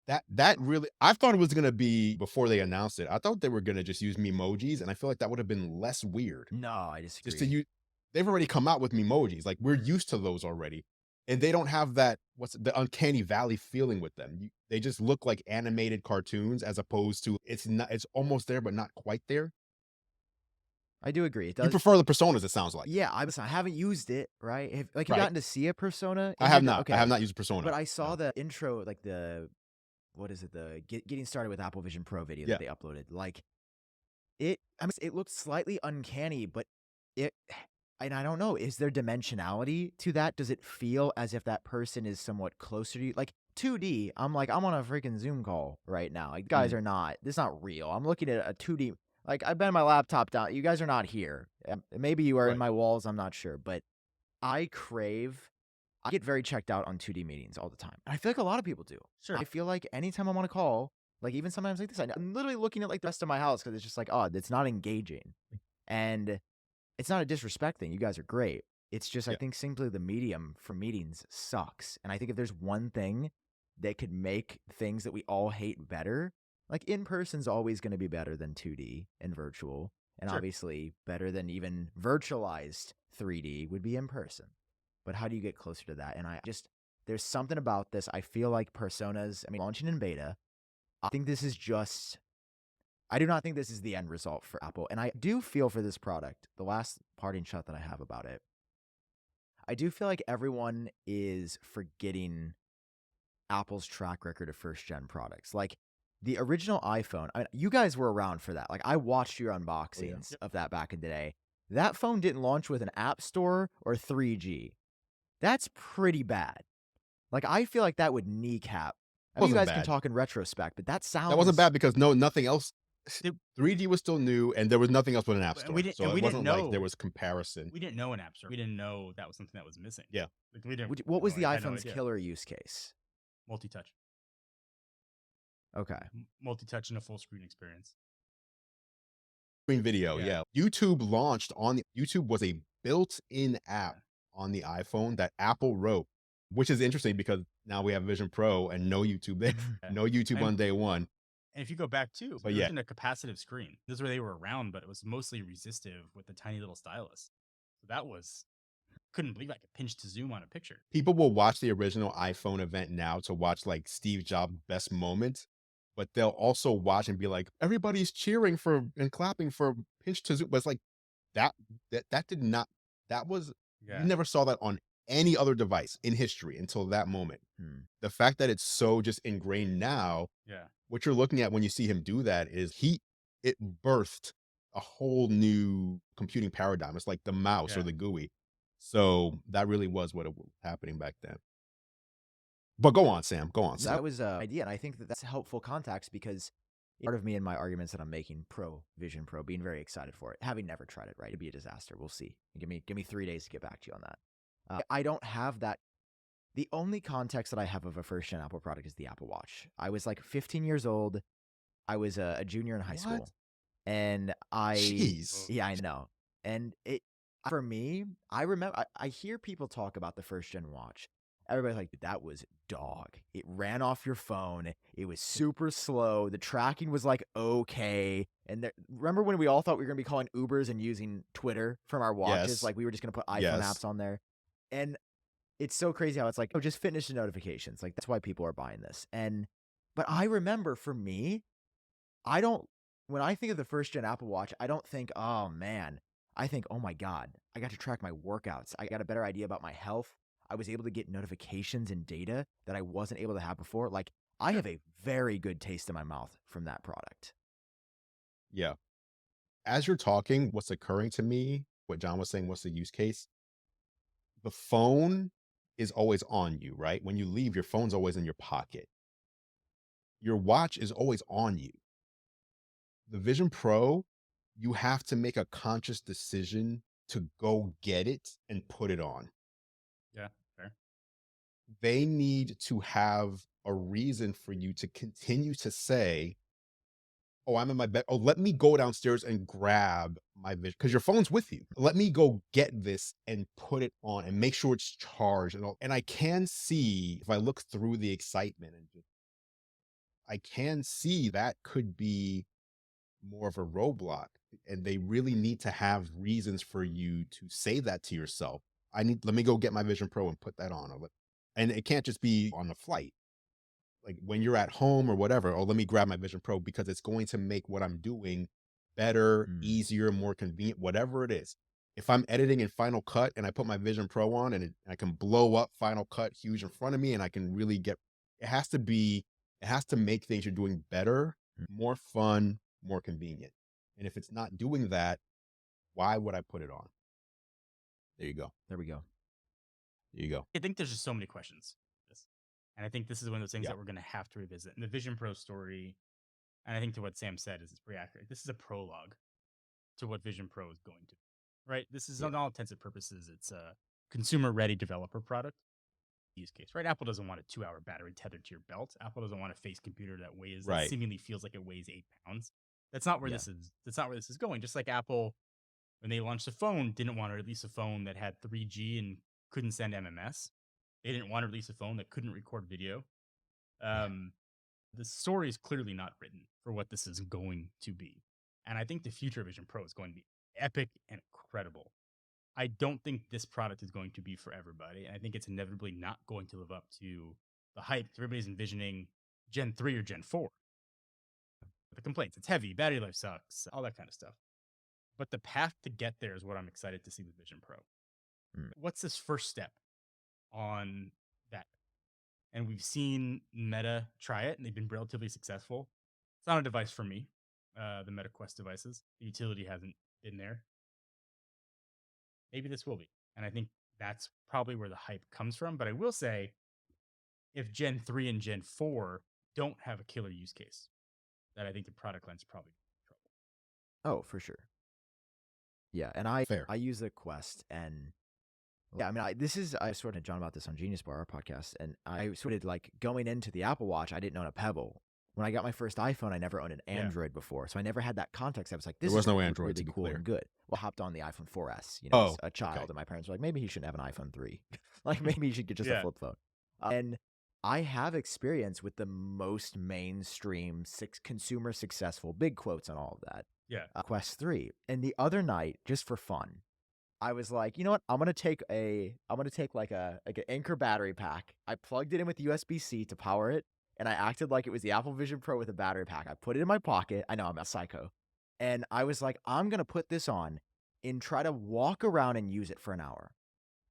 That really, I thought it was gonna be, before they announced it, I thought they were gonna just use memojis, and I feel like that would have been less weird. No, I disagree. Just to use, they've already come out with memojis. Like, we're used to those already. And they don't have that, what's the uncanny valley feeling with them. They just look like animated cartoons as opposed to, it's almost there, but not quite there. I do agree. It does. You prefer the personas, it sounds like. Yeah, I haven't used it, right? Have Right. gotten to see a persona? I have not. Okay. I have not used a persona. But I saw No. the intro, like what is it? The getting started with Apple Vision Pro video that they uploaded. Like it looked slightly uncanny, but and I don't know, is there dimensionality to that? Does it feel as if that person is somewhat closer to you? Like 2D, I'm on a freaking Zoom call right now. Like, guys are not, this is not real. I'm looking at a 2D, like, I bend my laptop down. You guys are not here. Maybe you are in my walls, I'm not sure. But I get very checked out on 2D meetings all the time. I feel like a lot of people do. Sure. I feel like anytime I'm on a call, like even sometimes like this, I'm literally looking at like the rest of my house because it's just like, oh, it's not engaging. And it's not a disrespect thing. You guys are great. It's just, I think simply the medium for meetings sucks. And I think if there's one thing they could make things that we all hate better. Like in person's always going to be better than 2D and virtual. And Sure. obviously better than even virtualized 3D would be in person. But how do you get closer to that? And there's something about this. I feel like Personas, launching in beta, I think this is just, I do not think this is the end result for Apple. And I do feel for this product, the last parting shot that I have about it, I do feel like everyone is forgetting Apple's track record of first gen products. Like the original iPhone, you guys were around for that. Like I watched your unboxings of that back in the day. That phone didn't launch with an app store or 3G. That's pretty bad. Like I feel like that would kneecap. I mean, you Wasn't guys can bad. talk in retrospect, but that sounds That wasn't bad because nothing else. Dude. 3D was still new, and there was nothing else but an app And store. we didn't- So and it we didn't wasn't like know- there was comparison. We didn't know an app store. We didn't know that was something that was missing. Yeah. Like, we didn't. What was no, the I had no iPhone's idea. killer use case? Multi-touch. Okay. Multi-touch and a full screen experience. Screen video, Yeah. YouTube launched on YouTube was a built-in app on the iPhone that Apple wrote, which is interesting because now we have Vision Pro and no YouTube there, no YouTube And- on day one. And if you go back too, But it yeah. wasn't a capacitive screen. This is where they were around, but it was mostly resistive with the tiny little stylus. So that was, couldn't believe I could pinch to zoom on a picture. People will watch the original iPhone event now to watch like Steve Jobs' best moment, but they'll also watch and be like, everybody's cheering for and clapping for pinch to zoom. But it's like that did not, that was, Yeah. you never saw that on any other device in history until that moment. The fact that it's so just ingrained now, Yeah. what you're looking at when you see him do that is it birthed a whole new computing paradigm. It's like the mouse or Yeah. the GUI. So that really was what was happening back then. But go on, Sam. Go on. So that was an idea, and I think that that's helpful context because part of me and my arguments that I'm making pro Vision Pro, being very excited for it, having never tried it, right? It'd be a disaster. We'll see. Give me 3 days to get back to you on that. I don't have that. The only context that I have of a first gen Apple product is the Apple Watch. I was like 15 years old. I was a junior in high school, and Jeez. yeah, I know. And for me, I remember I hear people talk about the first gen watch. Everybody's like, that was dog. It ran off your phone. It was super slow. The tracking was like okay. And remember when we all thought we were gonna be calling Ubers and using Twitter from our watches? Yes. Like we were just gonna put iPhone Yes. apps on there. And it's so crazy how it's like, oh, just finish the notifications. Like that's why people are buying this. But I remember for me, when I think of the first gen Apple Watch, I don't think, oh man. I think, oh my God, I got to track my workouts. I got a better idea about my health. I was able to get notifications and data that I wasn't able to have before. Like I have a very good taste in my mouth from that product. Yeah. As you're talking, what's occurring to me, what John was saying, what's the use case? The phone is always on you, right? When you leave, your phone's always in your pocket. Your watch is always on you. The Vision Pro, you have to make a conscious decision to go get it and put it on. Yeah. Fair. They need to have a reason for you to continue to say, oh, I'm in my bed. Oh, let me go downstairs and grab my Vision, because your phone's with you. Let me go get this and put it on and make sure it's charged and all. And I can see, if I look through the excitement, I can see that could be more of a roadblock. And they really need to have reasons for you to say that to yourself. Let me go get my Vision Pro and put that on. And it can't just be on the flight. Like when you're at home or whatever, let me grab my Vision Pro because it's going to make what I'm doing better, easier, more convenient, whatever it is. If I'm editing in Final Cut and I put my Vision Pro on and I can blow up Final Cut huge in front of me and I can really it has to make things you're doing better, more fun, more convenient. And if it's not doing that, why would I put it on? There you go. There we go. There you go. I think there's just so many questions. And I think this is one of those things that we're going to have to revisit. And the Vision Pro story, and I think to what Sam said, is it's pretty accurate. This is a prologue to what Vision Pro is going to be, right? This is, on all intents and purposes, it's a consumer-ready developer product use case, right? Apple doesn't want a 2-hour battery tethered to your belt. Apple doesn't want a face computer that that seemingly feels like it weighs 8 pounds. That's not where this is. That's not where this is going. Just like Apple, when they launched the phone, didn't want to release a phone that had 3G and couldn't send MMS. They didn't want to release a phone that couldn't record video. Um, the story is clearly not written for what this is going to be. And I think the future of Vision Pro is going to be epic and incredible. I don't think this product is going to be for everybody. And I think it's inevitably not going to live up to the hype everybody's envisioning Gen 3 or Gen 4. The complaints, it's heavy, battery life sucks, all that kind of stuff. But the path to get there is what I'm excited to see with Vision Pro. What's this first step on that? And we've seen Meta try it, and they've been relatively successful. It's not a device for me, the Meta Quest devices. The utility hasn't been there. Maybe this will be. And I think that's probably where the hype comes from. But I will say, if Gen 3 and Gen 4 don't have a killer use case, that I think the product line's probably in trouble. Oh, for sure. Yeah, and I Fair. use the Quest, and yeah, I mean, I sort of John about this on Genius Bar, our podcast, and I sort of like going into the Apple Watch, I didn't own a Pebble. When I got my first iPhone, I never owned an Yeah. Android before, so I never had that context. I was like, There this was is no Android, to really be cool clear. and good. Well, I hopped on the iPhone 4S, as Oh, a child, okay. and my parents were like, maybe he shouldn't have an iPhone 3. Like, maybe he should get just a Yeah. flip phone. And I have experience with the most mainstream consumer successful, big quotes on all of that, Yeah. Quest 3. And the other night, just for fun, I was like, you know what? I'm gonna take like an Anchor battery pack. I plugged it in with USB-C to power it, and I acted like it was the Apple Vision Pro with a battery pack. I put it in my pocket. I know I'm a psycho. And I was like, I'm gonna put this on and try to walk around and use it for an hour.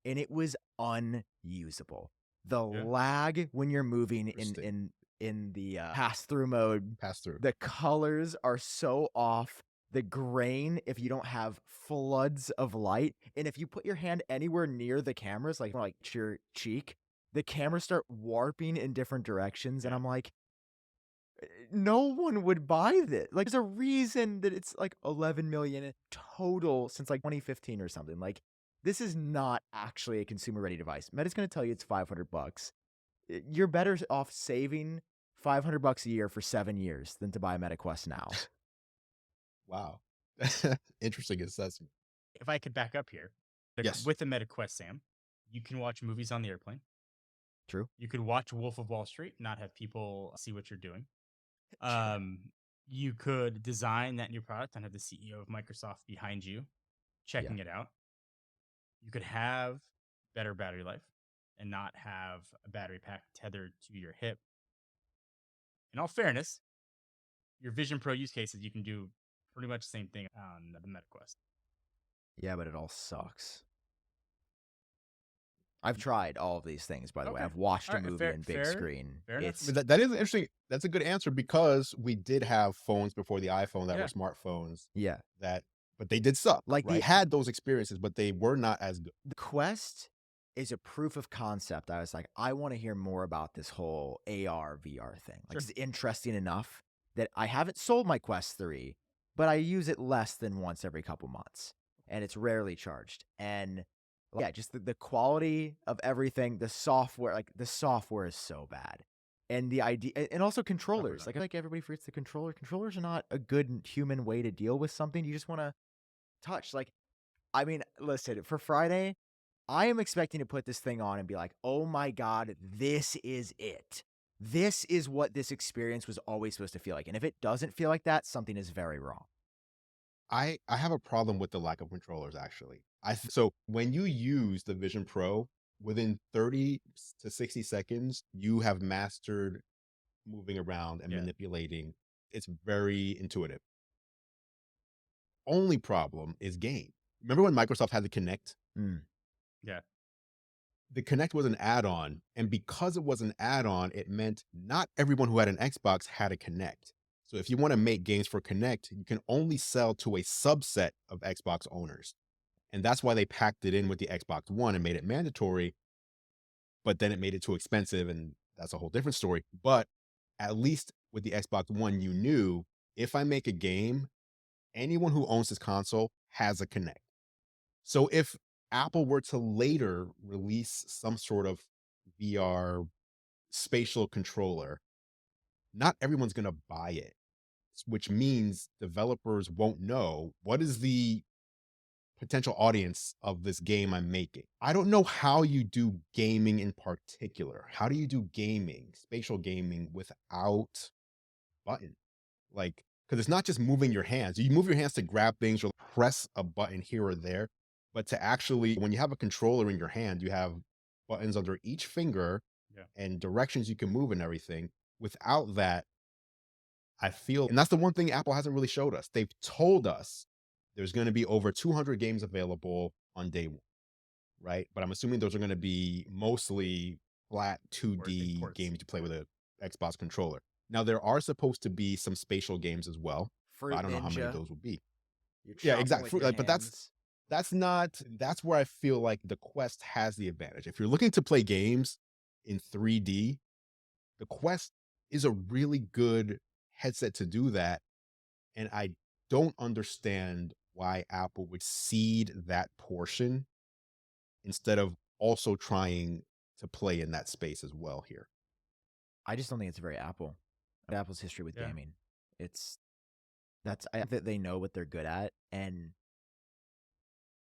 And it was unusable. The Yeah. lag when you're moving Interesting. in the pass-through mode, Pass through. the colors are so off. The grain, if you don't have floods of light, and if you put your hand anywhere near the cameras, like your cheek, the cameras start warping in different directions. And Yeah. I'm like, no one would buy this. Like, there's a reason that it's like 11 million total since like 2015 or something. Like, this is not actually a consumer ready device. Meta's going to tell you it's $500. You're better off saving $500 a year for 7 years than to buy a Meta Quest now. Wow. Interesting assessment. If I could back up here, Yes. with the Meta Quest, Sam, you can watch movies on the airplane. True. You could watch Wolf of Wall Street, not have people see what you're doing. You could design that new product and have the CEO of Microsoft behind you checking it out. You could have better battery life and not have a battery pack tethered to your hip. In all fairness, your Vision Pro use cases, you can do pretty much the same thing on the Meta Quest. Yeah, but it all sucks. I've tried all of these things, by the way. Okay. I've watched All a right, movie in big fair screen. enough. It's But that is interesting. That's a good answer because we did have phones before the iPhone that Yeah. were smartphones yeah. but they did suck. Like Right? Had those experiences, but they were not as good. The Quest is a proof of concept. I was like, I want to hear more about this whole AR VR thing. Like, Sure. it's interesting enough that I haven't sold my Quest 3, but I use it less than once every couple months, and it's rarely charged. And yeah, just the quality of everything, the software is so bad. And the idea, and also controllers. 100%. Like, I think everybody forgets the controller. Controllers are not a good human way to deal with something. You just want to touch. Like, I mean, listen, for Friday, I am expecting to put this thing on and be like, oh my God, this is it. This is what this experience was always supposed to feel like. And if it doesn't feel like that, something is very wrong. I have a problem with the lack of controllers, actually. So when you use the Vision Pro, within 30 to 60 seconds, you have mastered moving around and Yeah. manipulating. It's very intuitive. Only problem is game. Remember when Microsoft had the Kinect? Yeah. The Kinect was an add-on, and because it was an add-on, it meant not everyone who had an Xbox had a Kinect. So if you want to make games for Kinect, you can only sell to a subset of Xbox owners. And that's why they packed it in with the Xbox One and made it mandatory, but then it made it too expensive, and that's a whole different story. But at least with the Xbox One, you knew if I make a game, anyone who owns this console has a Kinect. So if Apple were to later release some sort of VR spatial controller, not everyone's going to buy it, which means developers won't know what is the potential audience of this game I'm making. I don't know how you do gaming in particular. How do you do gaming, spatial gaming, without button? Like, because it's not just moving your hands. You move your hands to grab things or press a button here or there, but to actually, when you have a controller in your hand, you have buttons under each finger Yeah. and directions you can move and everything. Without that, I feel, and that's the one thing Apple hasn't really showed us. They've told us there's going to be over 200 games available on day one, right? But I'm assuming those are going to be mostly flat Or big 2D ports. games you play with a Xbox controller. Now, there are supposed to be some spatial games as well, but I Fruit don't know how many of Ninja. those will be. You're Yeah, chopping with exactly. your But hands. that's not, that's where I feel like the Quest has the advantage. If you're looking to play games in 3D, the Quest is a really good headset to do that. And I don't understand why Apple would cede that portion instead of also trying to play in that space as well here. I just don't think it's very Apple. Apple's history with Yeah. gaming. I think that they know what they're good at. And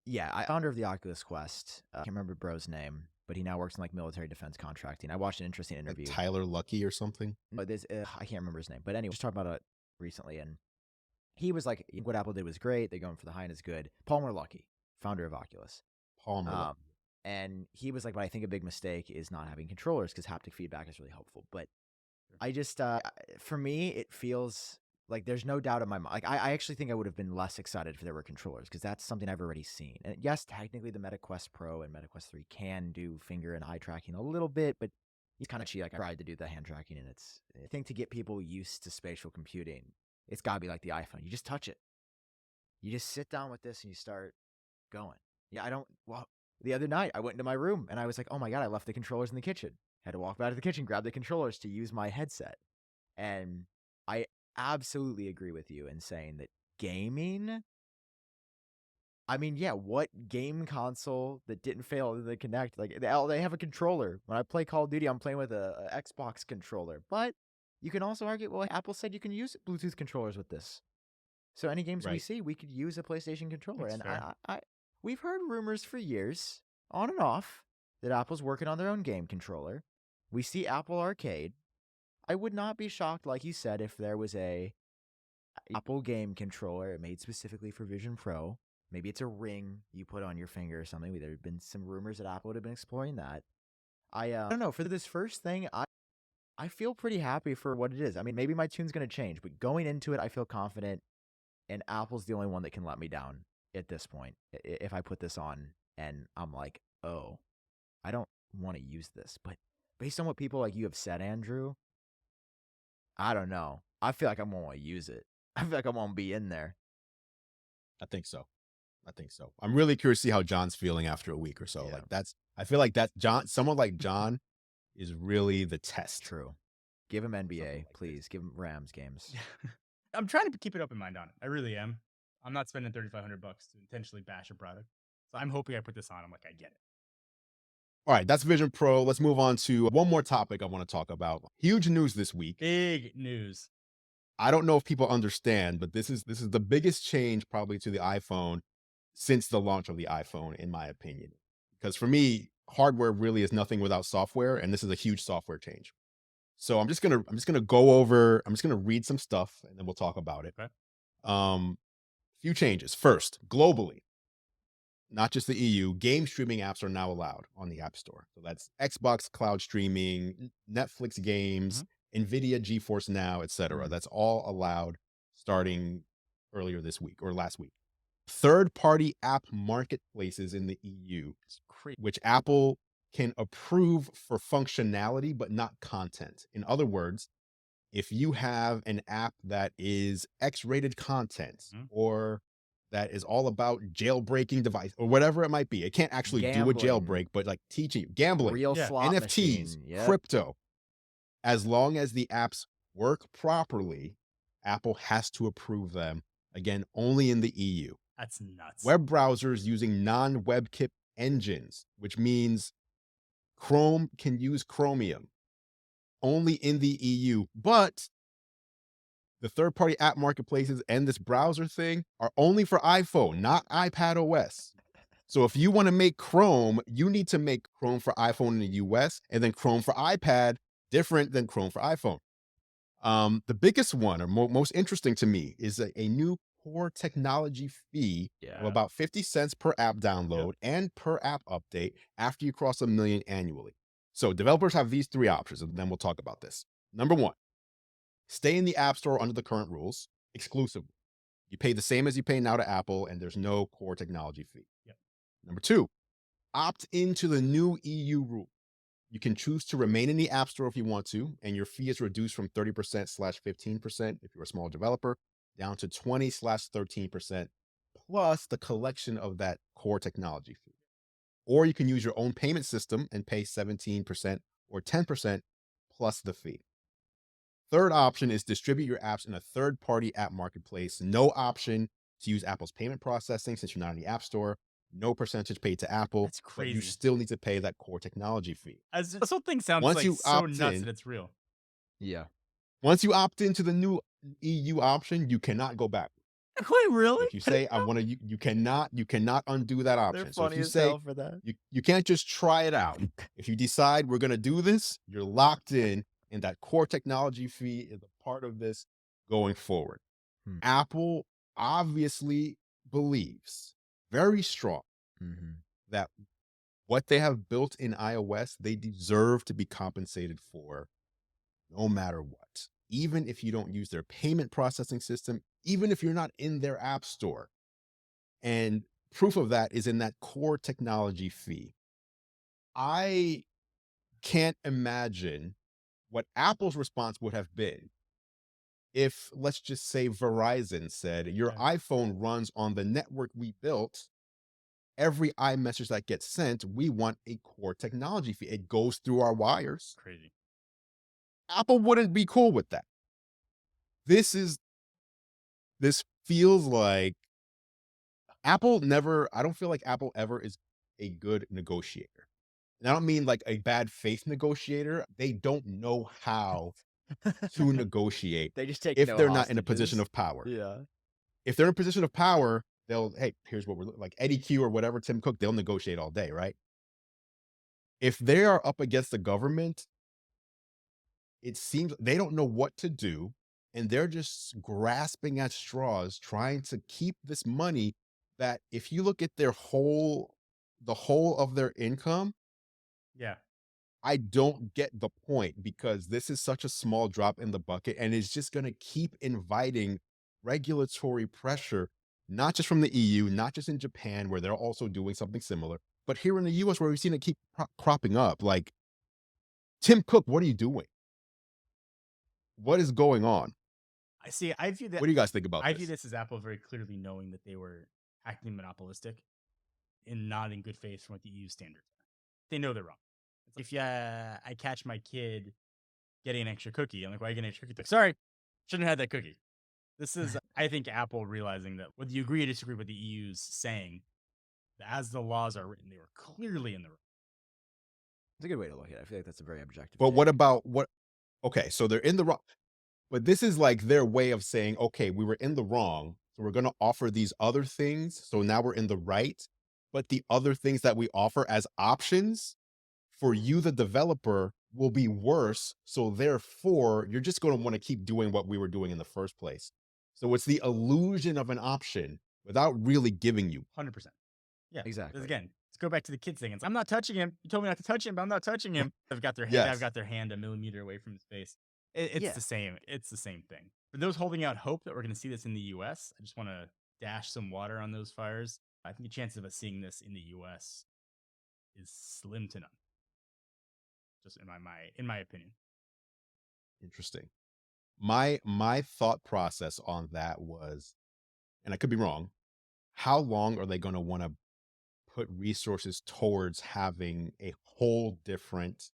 yeah, founder of the Oculus Quest. I can't remember bro's name, but he now works in like military defense contracting. I watched an interesting Like interview. Tyler Lucky or something. But I can't remember his name. But anyway, just talking about it recently, and he was like, what Apple did was great. They're going for the high end is good. Palmer Luckey, founder of Oculus. Palmer Luckey. And he was like, but I think a big mistake is not having controllers because haptic feedback is really helpful. But I just, for me, it feels like there's no doubt in my mind. Like, I actually think I would have been less excited if there were controllers because that's something I've already seen. And yes, technically the Meta Quest Pro and Meta Quest 3 can do finger and eye tracking a little bit, but it's kind of cheap. Like, I tried to do the hand tracking, and I think to get people used to spatial computing, it's got to be like the iPhone. You just touch it. You just sit down with this and you start going. Yeah, the other night I went into my room and I was like, oh my God, I left the controllers in the kitchen. Had to walk back to the kitchen, grab the controllers to use my headset. And I absolutely agree with you in saying that gaming, I mean, yeah, what game console that didn't fail in the Kinect? Like, they have a controller. When I play Call of Duty, I'm playing with a Xbox controller. But you can also argue, well, Apple said you can use Bluetooth controllers with this. So any games we Right. see, we could use a PlayStation controller. That's And fair. we've heard rumors for years, on and off, that Apple's working on their own game controller. We see Apple Arcade. I would not be shocked, like you said, if there was a Apple game controller made specifically for Vision Pro. Maybe it's a ring you put on your finger or something. There have been some rumors that Apple would have been exploring that. I don't know. For this first thing, I feel pretty happy for what it is. I mean, maybe my tune's going to change, but going into it, I feel confident. And Apple's the only one that can let me down at this point. If I put this on and I'm like, oh, I don't want to use this. But based on what people like you have said, Andrew, I don't know. I feel like I'm going to want to use it. I feel like I'm going to be in there. I think so. I'm really curious to see how John's feeling after a week or so. Yeah. Like I feel like that someone like John is really the test. True. Give him NBA, Something like please. this. Give him Rams games. I'm trying to keep an open mind on it. I really am. I'm not spending $3,500 to intentionally bash a product. So I'm hoping I put this on. I'm like, I get it. All right, that's Vision Pro. Let's move on to one more topic I want to talk about. Huge news this week. Big news. I don't know if people understand, but this is the biggest change probably to the iPhone since the launch of the iPhone, in my opinion. Because for me, hardware really is nothing without software, and this is a huge software change. So I'm just gonna read some stuff and then we'll talk about it. Okay. Few changes. First, globally, not just the EU, game streaming apps are now allowed on the App Store. So that's Xbox cloud streaming, Netflix games, NVIDIA GeForce Now, etc. That's all allowed starting earlier this week or last week. Third-party app marketplaces in the EU, which Apple can approve for functionality but not content. In other words, if you have an app that is X-rated content or that is all about jailbreaking device or whatever it might be, it can't actually do a jailbreak, but like teaching you, gambling, Real slot NFTs, machine. Yep. crypto. As long as the apps work properly, Apple has to approve them. Again, only in the EU. That's nuts. Web browsers using non-WebKit engines, which means Chrome can use Chromium, only in the EU, but The third-party app marketplaces and this browser thing are only for iPhone, not iPad OS. So if you want to make Chrome, you need to make Chrome for iPhone in the US and then Chrome for iPad, different than Chrome for iPhone. The biggest one, or most interesting to me, is a new core technology fee of Yeah. about 50 cents per app download and per app update after you cross 1 million annually. So developers have these three options, and then we'll talk about this. Number one, stay in the App Store under the current rules exclusively. You pay the same as you pay now to Apple, and there's no core technology fee. Yep. Number two, opt into the new EU rule. You can choose to remain in the App Store if you want to, and your fee is reduced from 30%/15% if you're a small developer, down to 20/13%, plus the collection of that core technology fee. Or you can use your own payment system and pay 17% or 10% plus the fee. Third option is distribute your apps in a third-party app marketplace. No option to use Apple's payment processing since you're not in the App Store. No percentage paid to Apple, That's but you crazy. still need to pay that core technology fee. This whole thing sounds Once like you so opt nuts in, that it's real. Yeah. once you opt into the new EU option, you cannot go back. Wait, really? So if you say I want to, you cannot undo that They're option. So if funny you as say hell for that. you can't just try it out. If you decide we're gonna do this, you're locked in, and that core technology fee is a part of this going forward. Hmm. Apple obviously believes very strong Mhm. that what they have built in iOS, they deserve to be compensated for no matter what. Even if you don't use their payment processing system, even if you're not in their app store. And proof of that is in that core technology fee. I can't imagine what Apple's response would have been if, let's just say, Verizon said, your Yeah. iPhone runs on the network we built. Every iMessage that gets sent, we want a core technology fee. It goes through our wires. Crazy. Apple wouldn't be cool with that. This feels like I don't feel like Apple ever is a good negotiator. And I don't mean like a bad faith negotiator. They don't know how to negotiate They just take if no they're not in a position hostages. of power. Yeah. If they're in a position of power, hey, here's what like Eddie Q or whatever, Tim Cook, they'll negotiate all day, right? If they are up against the government, it seems they don't know what to do. And they're just grasping at straws, trying to keep this money that if you look at the whole of their income, Yeah. I don't get the point because this is such a small drop in the bucket and it's just going to keep inviting regulatory pressure, not just from the EU, not just in Japan, where they're also doing something similar, but here in the US, where we've seen it keep cropping up. Like, Tim Cook, what are you doing? What is going on? I see. I view that. What do you guys think about I view this? this as Apple very clearly knowing that they were acting monopolistic and not in good faith from what the EU standards are. They know they're wrong. It's like if I catch my kid getting an extra cookie, I'm like, why are you getting an extra cookie? Like, sorry, shouldn't have had that cookie. This is, I think, Apple realizing that whether you agree or disagree with the EU's saying, as the laws are written, they were clearly in the wrong. It's a good way to look at it. I feel like that's a very objective But take. what about what? Okay, so they're in the wrong. But this is like their way of saying, okay, we were in the wrong. So we're going to offer these other things. So now we're in the right. But the other things that we offer as options for you, the developer, will be worse. So therefore, you're just going to want to keep doing what we were doing in the first place. So it's the illusion of an option without really giving you. 100%. Yeah. Exactly. Because again, let's go back to the kids thing. It's, I'm not touching him. You told me not to touch him, but I'm not touching him. They've got their Yes. hand a millimeter away from his face. It's Yeah. the same. It's the same thing. For those holding out hope that we're going to see this in the US, I just want to dash some water on those fires. I think the chances of us seeing this in the US is slim to none. Just in my opinion. Interesting. My thought process on that was, and I could be wrong, how long are they going to want to put resources towards having a whole different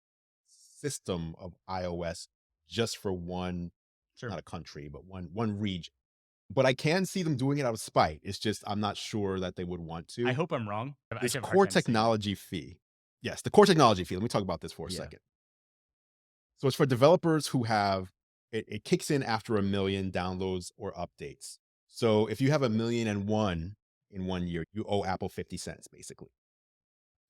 system of iOS just for one, Sure. not a country, but one region? But I can see them doing it out of spite. It's just I'm not sure that they would want to. I hope I'm wrong. I This have a hard core time seeing it. technology fee. Yes, the core technology fee. Let me talk about this for a Yeah. second. So it's for developers who have it kicks in after 1 million downloads or updates. So if you have 1,000,001 in 1 year, you owe Apple 50 cents basically.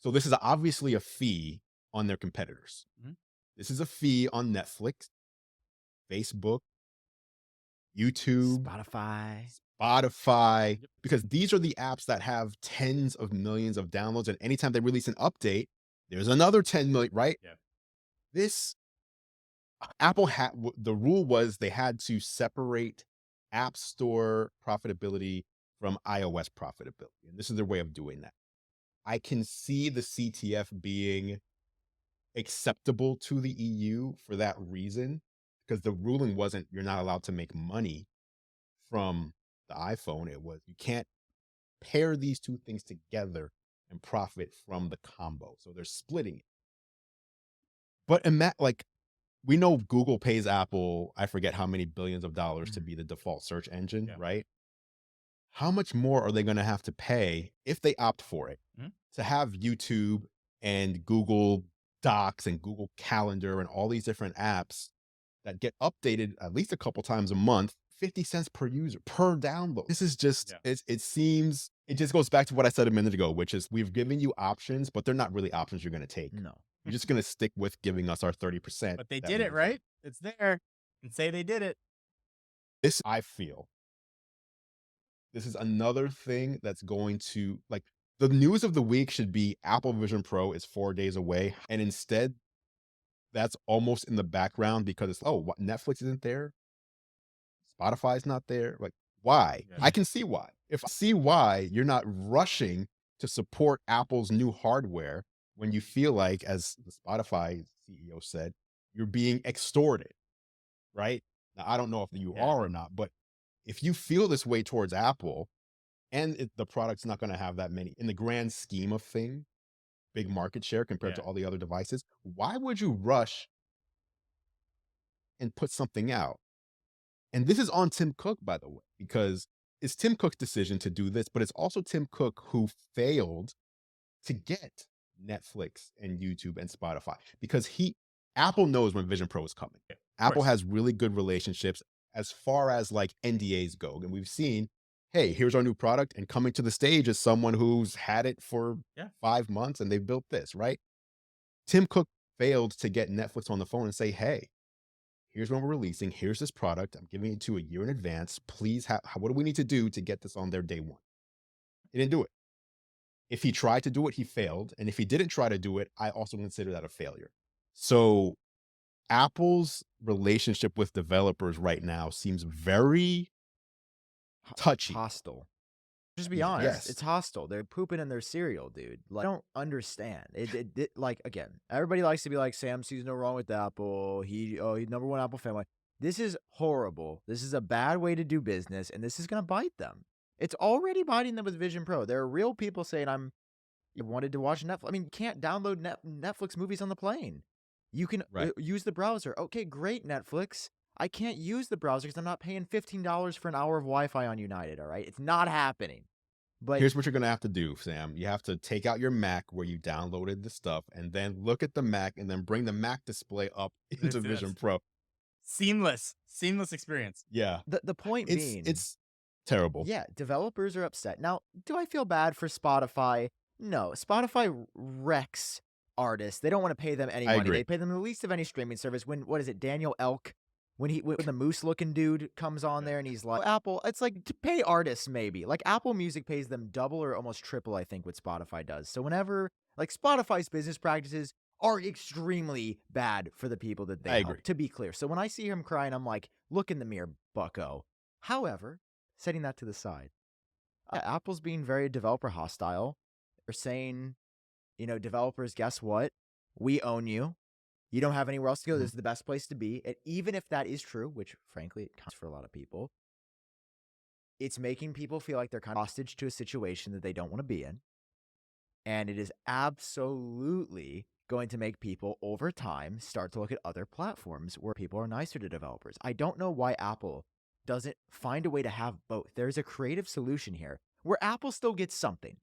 So this is obviously a fee on their competitors. Mhm. This is a fee on Netflix, Facebook, YouTube, Spotify. Spotify, Yep. because these are the apps that have tens of millions of downloads. And anytime they release an update, there's another 10 million, right? Yeah. This Apple had the rule was they had to separate App Store profitability from iOS profitability. And this is their way of doing that. I can see the CTF being acceptable to the EU for that reason, because the ruling wasn't you're not allowed to make money from the iPhone. It was you can't pair these two things together and profit from the combo. So they're splitting it. But like we know Google pays Apple, I forget how many billions of dollars to be the default search engine, Yeah. right? How much more are they going to have to pay if they opt for it Mhm. to have YouTube and Google Docs and Google Calendar and all these different apps that get updated at least a couple times a month, 50 cents per user per download? This is just, Yeah. it just goes back to what I said a minute ago, which is we've given you options, but they're not really options you're going to take. No. You're just going to stick with giving us our 30%. But they that did we it, deserve. right? It's there. And say they did it. This, I feel, this is another thing that's going to, like, the news of the week should be Apple Vision Pro is 4 days away. And instead, that's almost in the background because it's, oh, what, Netflix isn't there? Spotify's not there? Like, why? Yeah. I can see why. If I see why you're not rushing to support Apple's new hardware when you feel like, as the Spotify CEO said, you're being extorted, right? Now, I don't know if you Yeah. are or not, but if you feel this way towards Apple and the product's not going to have that many in the grand scheme of thing, big market share compared to Yeah. all the other devices, why would you rush and put something out? And this is on Tim Cook, by the way, because it's Tim Cook's decision to do this, but it's also Tim Cook who failed to get Netflix and YouTube and Spotify because Apple knows when Vision Pro is coming. Of Apple course. has really good relationships as far as like NDAs go. And we've seen, hey, here's our new product. And coming to the stage is someone who's had it for Yeah. 5 months and they've built this, right? Tim Cook failed to get Netflix on the phone and say, hey, here's when we're releasing. Here's this product. I'm giving it to a year in advance. Please, what do we need to do to get this on their day one? He didn't do it. If he tried to do it, he failed. And if he didn't try to do it, I also consider that a failure. So Apple's relationship with developers right now seems very touchy. Hostile. Just be Yeah. honest. Yes. It's hostile. They're pooping in their cereal, dude. Like, I don't understand. Like, again, everybody likes to be like, Sam sees no wrong with Apple. He's number one Apple fan. Like, this is horrible. This is a bad way to do business, and this is going to bite them. It's already biting them with Vision Pro. There are real people saying, I wanted to watch Netflix. I mean, you can't download Netflix movies on the plane. You can Right. use the browser. Okay, great, Netflix. I can't use the browser because I'm not paying $15 for an hour of Wi-Fi on United, all right? It's not happening. But Here's what you're going to have to do, Sam. You have to take out your Mac where you downloaded the stuff and then look at the Mac and then bring the Mac display up into That's- Vision Pro. Seamless experience. Yeah. the point being, It's terrible. yeah, developers are upset. Now, do I feel bad for Spotify? No. Spotify wrecks artists. They don't want to pay them any I money. agree. They pay them the least of any streaming service. When Daniel Elk, when the moose looking dude comes on there and he's like, Apple, it's like to pay artists maybe. Like Apple Music pays them double or almost triple, I think, what Spotify does. So whenever like Spotify's business practices are extremely bad for the people that they I help, agree. to be clear. So when I see him crying, I'm like, look in the mirror, bucko. However, setting that to the side, Apple's being very developer hostile. They're saying, developers, guess what? We own you. You don't have anywhere else to go. This is the best place to be. And even if that is true, which frankly it counts for a lot of people, it's making people feel like they're kind of hostage to a situation that they don't want to be in. And it is absolutely going to make people over time start to look at other platforms where people are nicer to developers. I don't know why Apple doesn't find a way to have both. There's a creative solution here where Apple still gets something.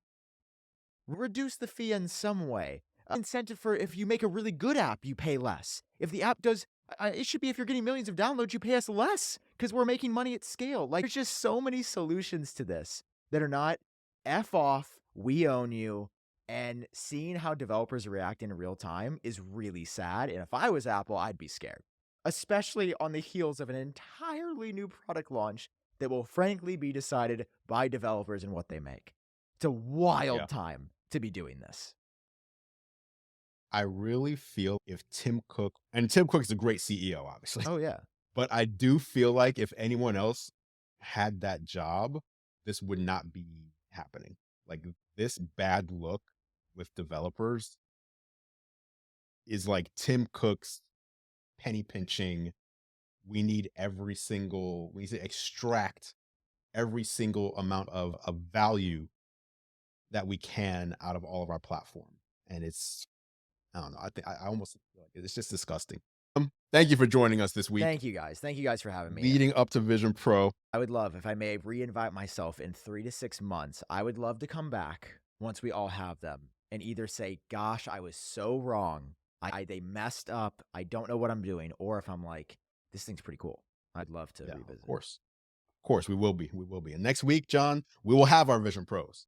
Reduce the fee in some way. Incentive for if you make a really good app, you pay less. If the app does It should be if you're getting millions of downloads, you pay us less because we're making money at scale. Like, there's just so many solutions to this that are not F off, we own you. And seeing how developers react in real time is really sad. And if I was Apple, I'd be scared, especially on the heels of an entirely new product launch that will frankly be decided by developers and what they make. It's a wild Yeah. time to be doing this. I really feel if Tim Cook, and Tim Cook is a great CEO, obviously, Oh, yeah. but I do feel like if anyone else had that job, this would not be happening. Like, this bad look with developers is like Tim Cook's penny pinching. We need to extract every single amount of value that we can out of all of our platform. And I don't know. I think I almost feel like it's just disgusting. Thank you for joining us this week. Thank you guys. Thank you guys for having me. Leading up to Vision Pro. I would love, if I may reinvite myself in 3 to 6 months, I would love to come back once we all have them and either say, gosh, I was so wrong. They messed up. I don't know what I'm doing. Or if I'm like, this thing's pretty cool. I'd love to revisit. Of course, we will be. And next week, John, we will have our Vision Pros.